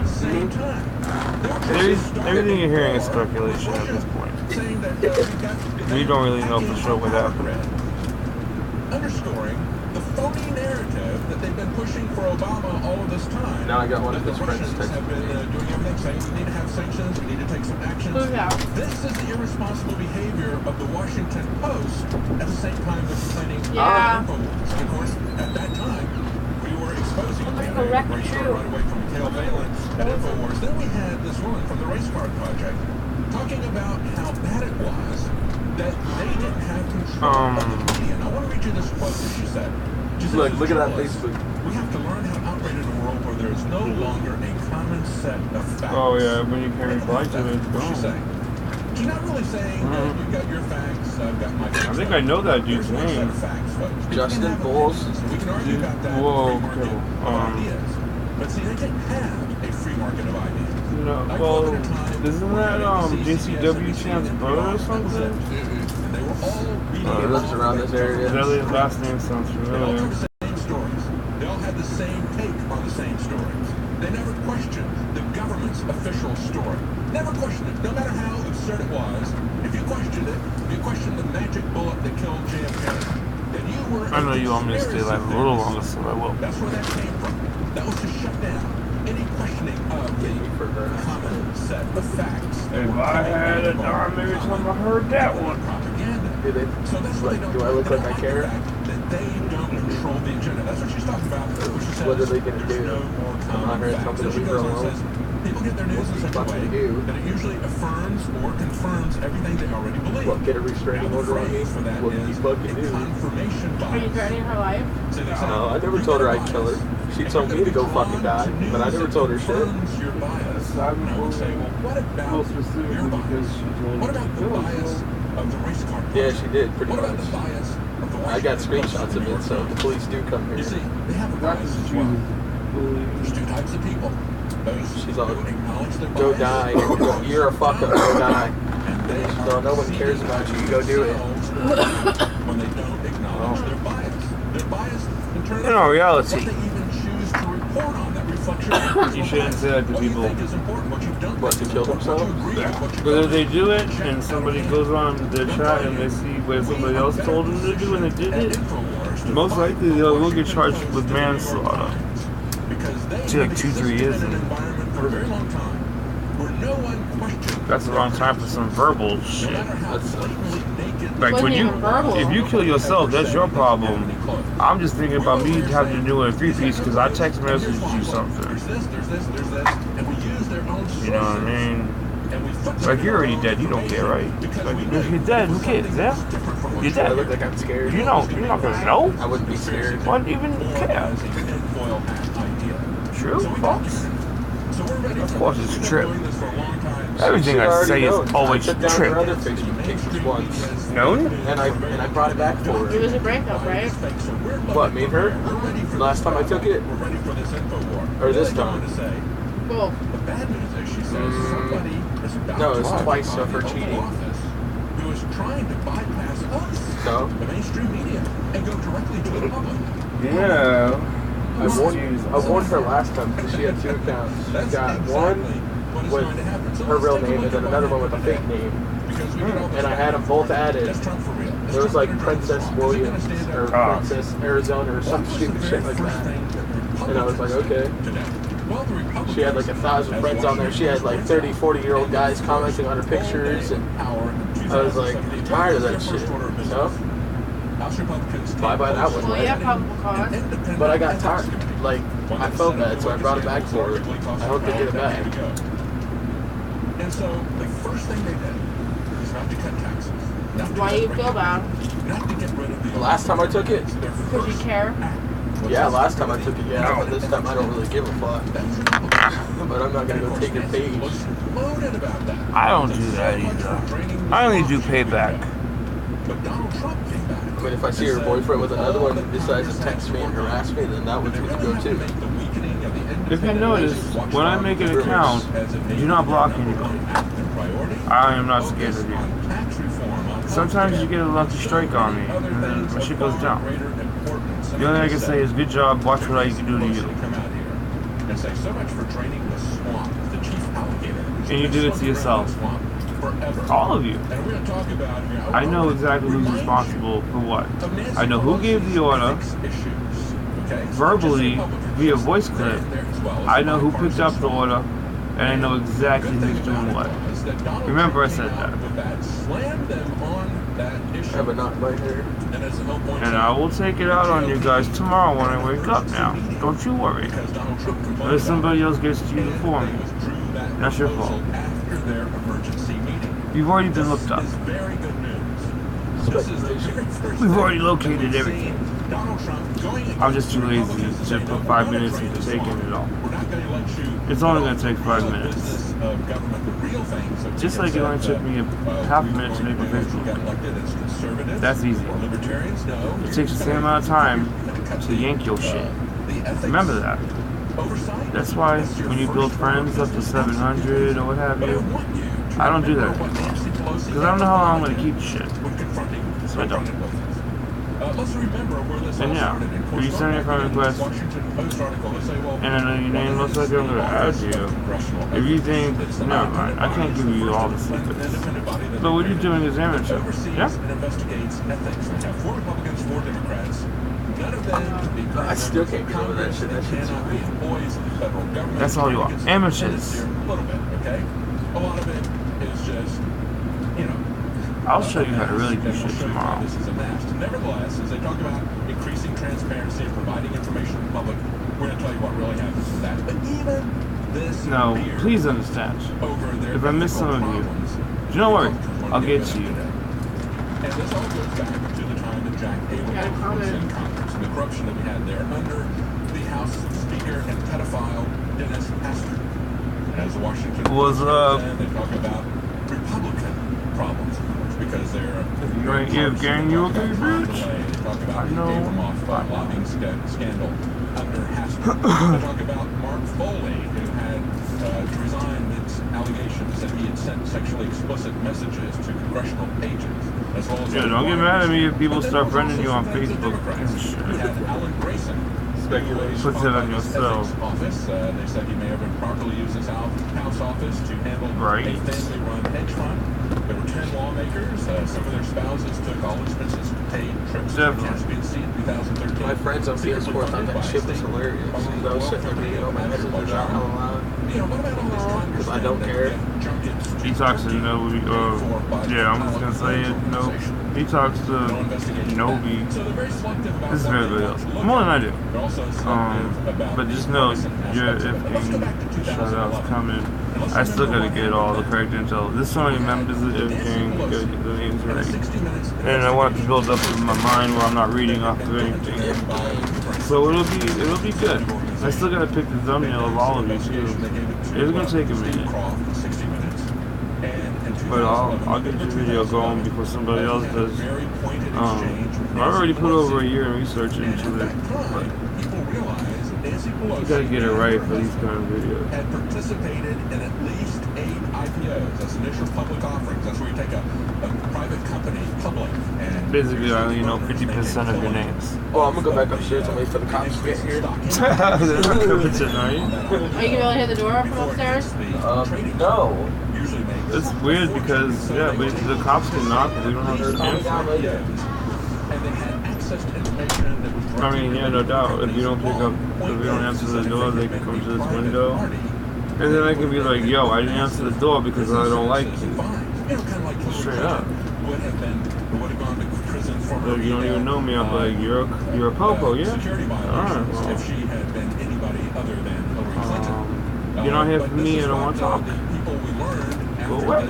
Everything you're hearing is speculation at this point. We don't really know for sure what happened. Underscoring the phony narrative that they've been pushing for Obama all of this time. Now I got one of his friends Russians have been doing everything, saying we need to have sanctions, we need to take some action. This is the irresponsible behavior of the Washington Post at the same time they're complaining about InfoWars. Of course, at that time, we were exposing a great story right away from Mikhail Valence at InfoWars. Then we had this woman from the Race Card Project talking about how bad it was that they didn't have control of the media. And I want to read you this quote that she said. Look at that Facebook. We have to learn how to operate in a world where there is no longer a common set of facts. Oh yeah, when you can reply to it. What's she saying? She's not really saying that you've got your facts, I've got my facts. I think I know that dude's name. Justin Bowles. We can argue about that. Whoa, ideas. But see, they didn't have a free market of ideas. No, well, isn't that JCW Champ's brother or something? They were all reading He lives around this area. His last name sounds They all familiar. told the same stories. They all had the same take on the same stories. They never questioned the government's official story. Never questioned it, no matter how absurd it was. If you questioned it, if you questioned the magic bullet that killed JFK, then you were. I know you want me to stay like a little longer, so I will. That's where that came from. That was to shut down any questioning of the common set of facts. If I had a dime every time I heard that one. Propaganda. So that's what do I look like I care? That they don't control the agenda. That's what she's talking about. What are they going to do? I'm not here to tell them to leave her alone. People get their news in such a way that it usually affirms or confirms everything they already believe. What, get a restraining order on me? What do you fucking do? Are you threatening her life? No, I never told her I'd kill her. She told me to go fucking die, but I never told her shit. I would say, well, what specifically because she told what me about to the kill bias herself. of the race car? Yeah, she did, pretty What about much. the bias of the I got screenshots of it, so the police do come You see, here. they have a bias as well. There's two types of people. Those She's all, who acknowledge their go bias, die. You're a fuck up, go die. and they She's all, no one cares about you, go do it. when they don't acknowledge their bias. Their bias in terms In all reality, what they even choose to report on that reflection. you shouldn't say that to What you people. think is important, what you don't What, to think is kill important, themselves? what you agree with, what you But if don't they do it check and somebody out. goes on their chat and they see what somebody else told them to do and they did it, most likely they'll get charged with manslaughter. Because Like 2-3 years. in an environment for a very long time where no one questioned. That's the wrong time for some verbal shit. No matter how blatantly naked Like when Wasn't you, even verbal. if you kill yourself, that's your problem. I'm just thinking about me having to do a 3-piece because I text messaged you something. There's this, and we use their own You know what I mean? and we Like you're already dead, you don't care, right? Like if you're dead, who cares? Yeah, you're I look dead. like I'm scared. You know, you're not gonna know. I wouldn't be scared. Why even care? True, false. Of course, it's true. Everything I say is always I took down her true. other Facebook pictures once, Known? and I brought it back for It her. was a breakup, right? What, me and her? Last time I took it? Or this time? Cool. The bad news is she says somebody is about No, to it's walk twice on of her the Oval cheating. Office who is trying to bypass us, So? the mainstream media, and go directly to the public. Yeah. I warned her last time because she had 2 accounts. She got one with her real name and then another one with a fake name. And I had them both added. It was like Princess Williams or Princess Arizona or some stupid shit like that. And I was like, okay. She had like 1,000 friends on there. She had like 30, 40-year-old guys commenting on her pictures. And I was like, I'm tired of that shit. So, bye-bye that one. Well, yeah, probable cause. But I got tired. Like, I felt bad, so I brought it back for her. I hope they get it back. And so, the first thing they did is not to cut taxes. Why do you feel bad? Not to get rid of The last time I took it? Because you care? Yeah, last time I took it, yeah, but this time I don't really give a fuck. But I'm not gonna go take your page. I don't do that either. I only do payback. I mean, if I see her boyfriend with another one who decides to text me and harass me, then that one's gonna go too. If you notice, when I make an account, do not block anybody. I am not scared of you. Sometimes you get a lucky strike on me, and then my shit goes down. The only thing I can say is, good job, watch what I can do to you. And you did it to yourself. All of you. I know exactly who's responsible for what. I know who gave the order, verbally, via voice clip. I know who picked up the order, and I know exactly who's doing what. Remember I said that. I have a knot in my hair. And I will take it out on you guys tomorrow when I wake up now. Don't you worry. Unless somebody else gets to you before me. That's your fault. You've already been looked up. We've already located everything. I'm just too lazy to put 5 minutes into taking it all. It's only going to take 5 minutes. Just like it only took me a half a minute to make a Facebook. That's easy. It takes the same amount of time to yank your shit. Remember that. That's why when you build friends up to 700 or what have you, I don't do that anymore. Because I don't know how long I'm going to keep shit. So I don't. And yeah, if you send me a friend request, and I know your name looks like I'm going to add you, if you think, never mind, I can't give you all the secrets. But what you're doing is amateur. Yeah? I still can't get over that shit. That shit's That's all you are. Amateurs. A lot of it is just, you know. I'll show you how to really do shit tomorrow. This is a mess. Nevertheless, as they talk about increasing transparency and providing information to the public, we're going to tell you what really happens with that. But even this No, please understand. If I miss some of you, don't worry, I'll get to you. And this all goes back to the time that Jack Abel was in Congress and the corruption that we had there under the House Speaker and pedophile Dennis Hastert. As Washington Was they talk about Republican problems because they're right here, gang, you okay, bitch? They talk about I know. lobbying scandal under Hastert. They talk about Mark Foley, who had to resign its allegations that he had sent sexually explicit messages to congressional pages, as well as Yeah, don't get mad at me if people start friending you on Facebook. We had Alan Grayson. speculation. Puts it on yourself. Office. They said he may have improperly used his house office to handle a family-run hedge fund. There were 10 lawmakers. Some of their spouses took all expenses paid trips to Caspian Sea in 2013. My friends on PS4 thought that shit was hilarious. I was sitting there reading all my messages out loud. Because I don't care. He talks to Nobi, yeah, I'm just gonna say it, no. He talks to Nobi. This is very good. More than I do. But just know, your if shout outs coming. I still gotta get all the correct intel. There's so many members of everything, gotta get the names right. And I want it to build up in my mind where I'm not reading off of anything. So it'll be good. I still gotta pick the thumbnail of all of you too. It's gonna take a minute. But I'll get the video going before somebody else does. I already put over a year in research into it. But you gotta get it right for these kind of videos. Had participated in at least 8 IPOs. That's initial public offerings. That's where you take a private company basically I only know 50% of your names. Well, I'm gonna go back upstairs and wait for the cops to get here. Are you gonna hit the door from upstairs? No. It's weird because the cops can knock, but we don't have to answer. I mean, yeah, no doubt. If we don't answer the door, they can come to this window, and then I can be like, "Yo, I didn't answer the door because I don't like you." Straight up. So you don't even know me. I'm like, "You're a popo, yeah? Alright, well, you're not here for me. I don't want to talk. Go away."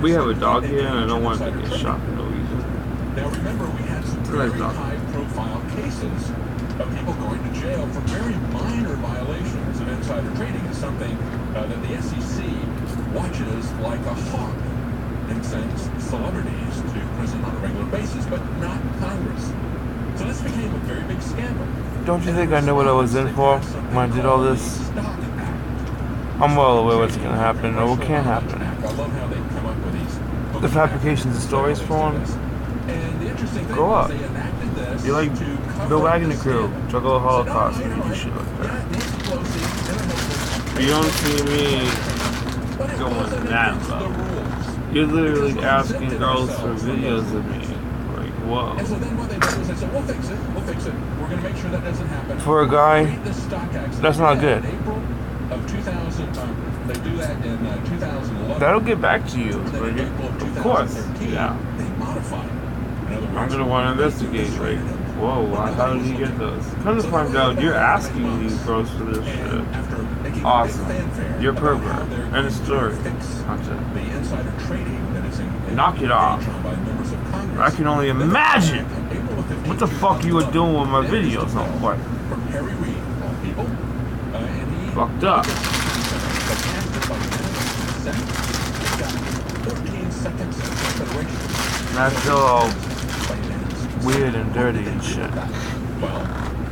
We have a dog here, and I don't want it to get shot for no reason. Now remember, we had some very high-profile cases of people going to jail for very minor violations of insider trading. It's something that the SEC watches like a hawk and sends celebrities to prison on a regular basis, but not Congress. So this became a very big scandal. Don't you think I know what I was in for when I did all this? I'm well aware what's going to happen or what can happen. The fabrications of stories for them, go up. You're like Bill Wagner crew, juggle the Holocaust, and you do shit like that. You don't see me going that low. You're literally asking girls for videos of me. Like, whoa. For a guy, that's not good. That'll get back to you. Like, of course. Yeah. I'm gonna want to investigate. Like, whoa, how did he get those? Come to find out, you're asking these girls for this shit. Awesome. You're a pervert. End of story. Knock it off. I can only imagine what the fuck you were doing with my videos on what? Fucked up. That's all weird and dirty and shit. Well,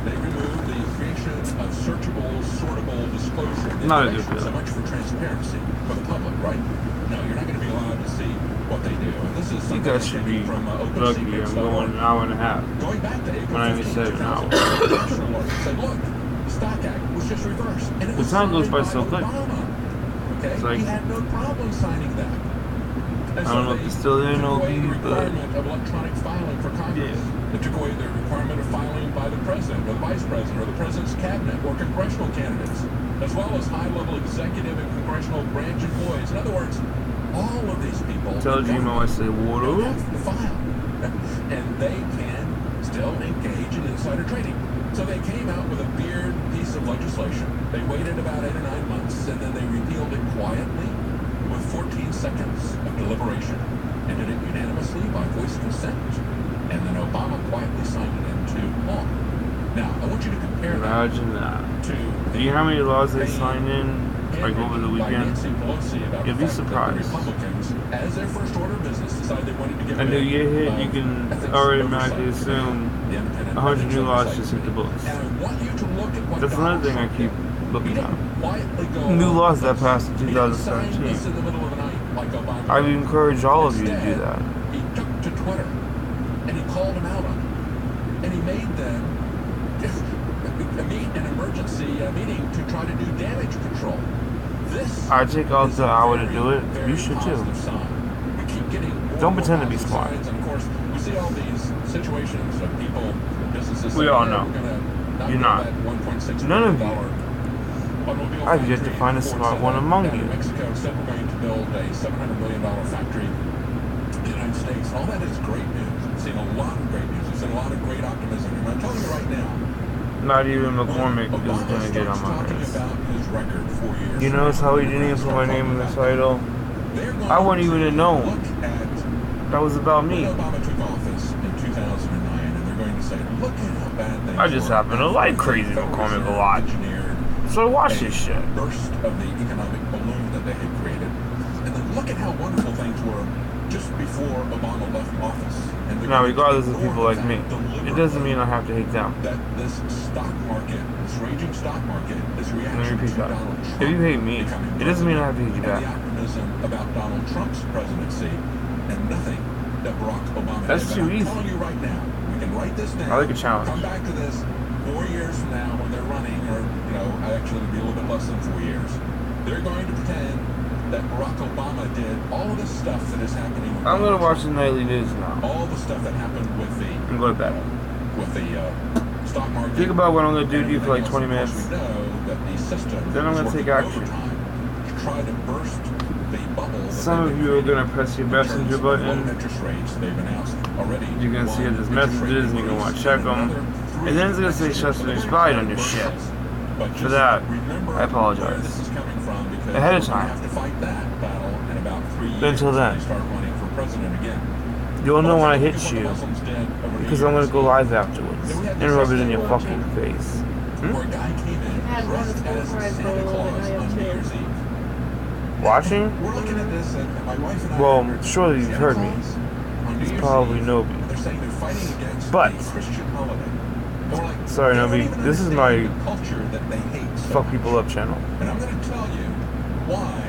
they removed the creation of searchable, sortable disclosure. Not a good feeling. So much for transparency for the public, right? No, you're not going to be allowed to see what they do. And this is You guys should be lucky. I'm going an hour and a half. Going back to April when I even said an hour. said, look, the Stock Act was just reversed. And it The was time goes by signed so quick. Obama. Okay? It's like, he had no problem signing that. I don't know if it's still in OB, but of electronic filing for Congress. yeah. It took away the requirement of filing by the president or the vice president or the president's cabinet or congressional candidates, as well as high-level executive and congressional branch employees. In other words, all of these people Tell Gmo I say water. have to file, and they can still engage in insider trading. So they came out with a weird piece of legislation. They waited about 8 or 9 months, and then they repealed it quietly with 14 seconds of deliberation and did it unanimously by voice consent. And then Obama quietly signed it into law. Now, I want you to compare Imagine that. to Do you know how many laws they sign in, like over the weekend? You'd be surprised. Republicans, as their first order of business, decided they wanted to get And rid you get hit, of you can ethics automatically oversight. assume The independent 100 new laws oversight. just hit the books. And I want you to look at what That's another thing I Donald keep Trump did. looking He at. didn't quietly go New along laws with that this. passed in He didn't sign 2017. this in the middle of the night like Obama I did. encourage all of you to do Instead, that. he took to Twitter and he called them out on it. And he made them meet an emergency meeting to try to do damage control. This I take all is the a hour to very, do it. very You should too. positive sign. We keep getting more Don't and more pretend to be positive smart. signs, and of course, we see all these situations of people, businesses. We saying, all "Hey, know. we're gonna knock You're down not. that $1.6 None of billion you. automobile I've yet to factory find a in Ford smart one Salem among down in you. Mexico said we're going to build a $700 million factory in the United States. All that is great news. We've seen a lot of great news. We've seen a lot of great optimism. And I'm telling you right now, Not even McCormick is gonna get on my nerves. You notice how he didn't even put my name in the title? I wouldn't even have known. That was about me. Obama took office in 2009, and they're going to say, look at how bad things I just were. happen to like Crazy McCormick a lot. Engineered So I watch this shit. burst of the economic balloon that they had created. And then look at how wonderful things were just before Obama left office. And Now, regardless of people like me, it doesn't mean I have to hate them. that this stock market, this raging stock market, is Let me reaction repeat to that. Donald Trump If you hate me, becoming it doesn't mean I have to hate you president. back. And the optimism about Donald Trump's presidency and nothing that Barack Obama That's did. too But I'm easy. telling you right now, we can write this down. I like a challenge. Come back to this 4 years from now when they're running, or, you know, actually it'll be a little bit less than 4 years. They're going to pretend that Barack Obama did all of this stuff that is happening with I'm gonna Donald watch Trump. the nightly news now. All the stuff that happened with the I'm going to bed. Stock market. Think about what I'm gonna do to you for like 20 Of course, minutes. we know that the system Then I'm gonna is take working action. overtime to try to burst the bubble that Some they've of been you are creating gonna press your in terms messenger of low button. interest rates. They've announced already. You're gonna see one there's interest rate messages and you're gonna want to check them. another And then it's gonna say three trust and next year. expired So on your they're shit. bursts. But For just that, remember I apologize. where this is coming from, because Ahead of we're gonna time. have to fight that battle in about 3 years. Until then. when they start running for president again. You'll know when I hit Look at what the you. Muslims did over the Because I'm gonna years. go live afterwards. And rub it in your fucking face. Where a guy came in had one dressed school as for high Santa school, Claus and I have on New two. Year's Eve. Watching? We're looking at this, and my wife and I. Well, are surely you've Santa heard me. Claus on New It's Year's probably Eve. Nobi. They're saying they're fighting against But- a Christian holiday. And we're like, Sorry, they don't Nobi. even This is understand my the culture that they hate so Fuck much. people up channel. And I'm going to tell you why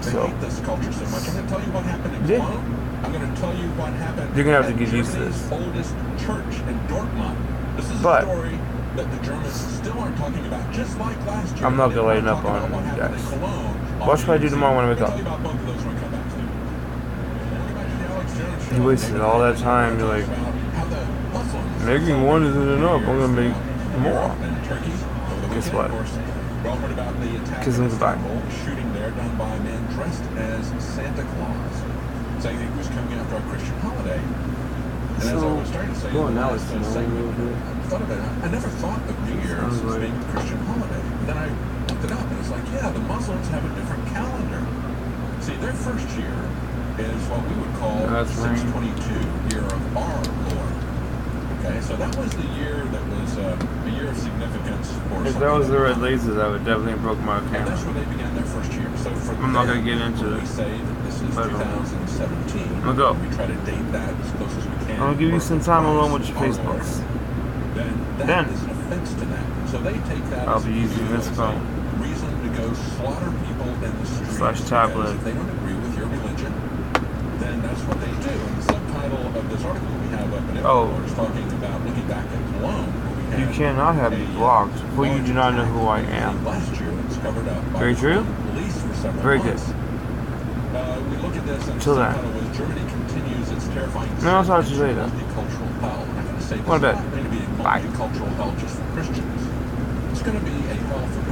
they So. hate this culture so much. I'm going to tell you what happened in Yeah. Cologne. I'm going to tell you what happened. You're gonna have to at get used to Germany's this. oldest church in Dortmund. This is But- a story that the Germans still aren't talking about, just like last year. I'm not They gonna weren't lighten up talking on about what you happened guys. in Cologne on Watch what I do New Year's tomorrow when I Eve. wake up. I'll tell you about both of those when I come back to you. Welcome back to the Alex Jones Show. You wasted all that time. You're like, About how the Muslims making one isn't enough. I'm gonna make more. Europe and Turkey over the Guess weekend, what? of course. We all heard about the attack Kiss in him goodbye. Istanbul, the shooting there done by a man dressed as Santa Claus, saying he was coming after our Christian holiday. And as I was starting to say, well, in the now last it's snowing segment, a little bit. I thought of it. I never thought of New Year's Sounds as like- being a Christian holiday. And then I looked it up, and it's like, yeah, the Muslims have a different calendar. See, their first year is what we would call That's right. 622, year of our Lord. Okay, so that was the year that was a year of significance for If some that was the people. red lasers, I would definitely have broke my And camera. that's where they began their first year. So for I'm not gonna them, get into when it. we say that this is But, 2017. I'm gonna go. We try to date that as close as we can. I'm gonna give you some time alone with your Our Lord. Facebooks. Then Then, is an offense to them. So they take that I'll as be a using this as phone. a reason to go slaughter people in the streets. Slash because tablet. If they don't agree with your religion, then that's what they do. And the subtitle of this article we have up in Oh. is talking about looking back at Cologne. where we you had cannot have me blocked, for you do not know who I am. last year it's covered up by Very true. police for several Very good. months. We look at this and Till the then. subtitle was Germany continues its terrifying No, I'll talk to you later. multicultural hell. I'm not going to say this Go to is bed. not going to be a Bye. multicultural hell just for Christians. It's going to be a hell for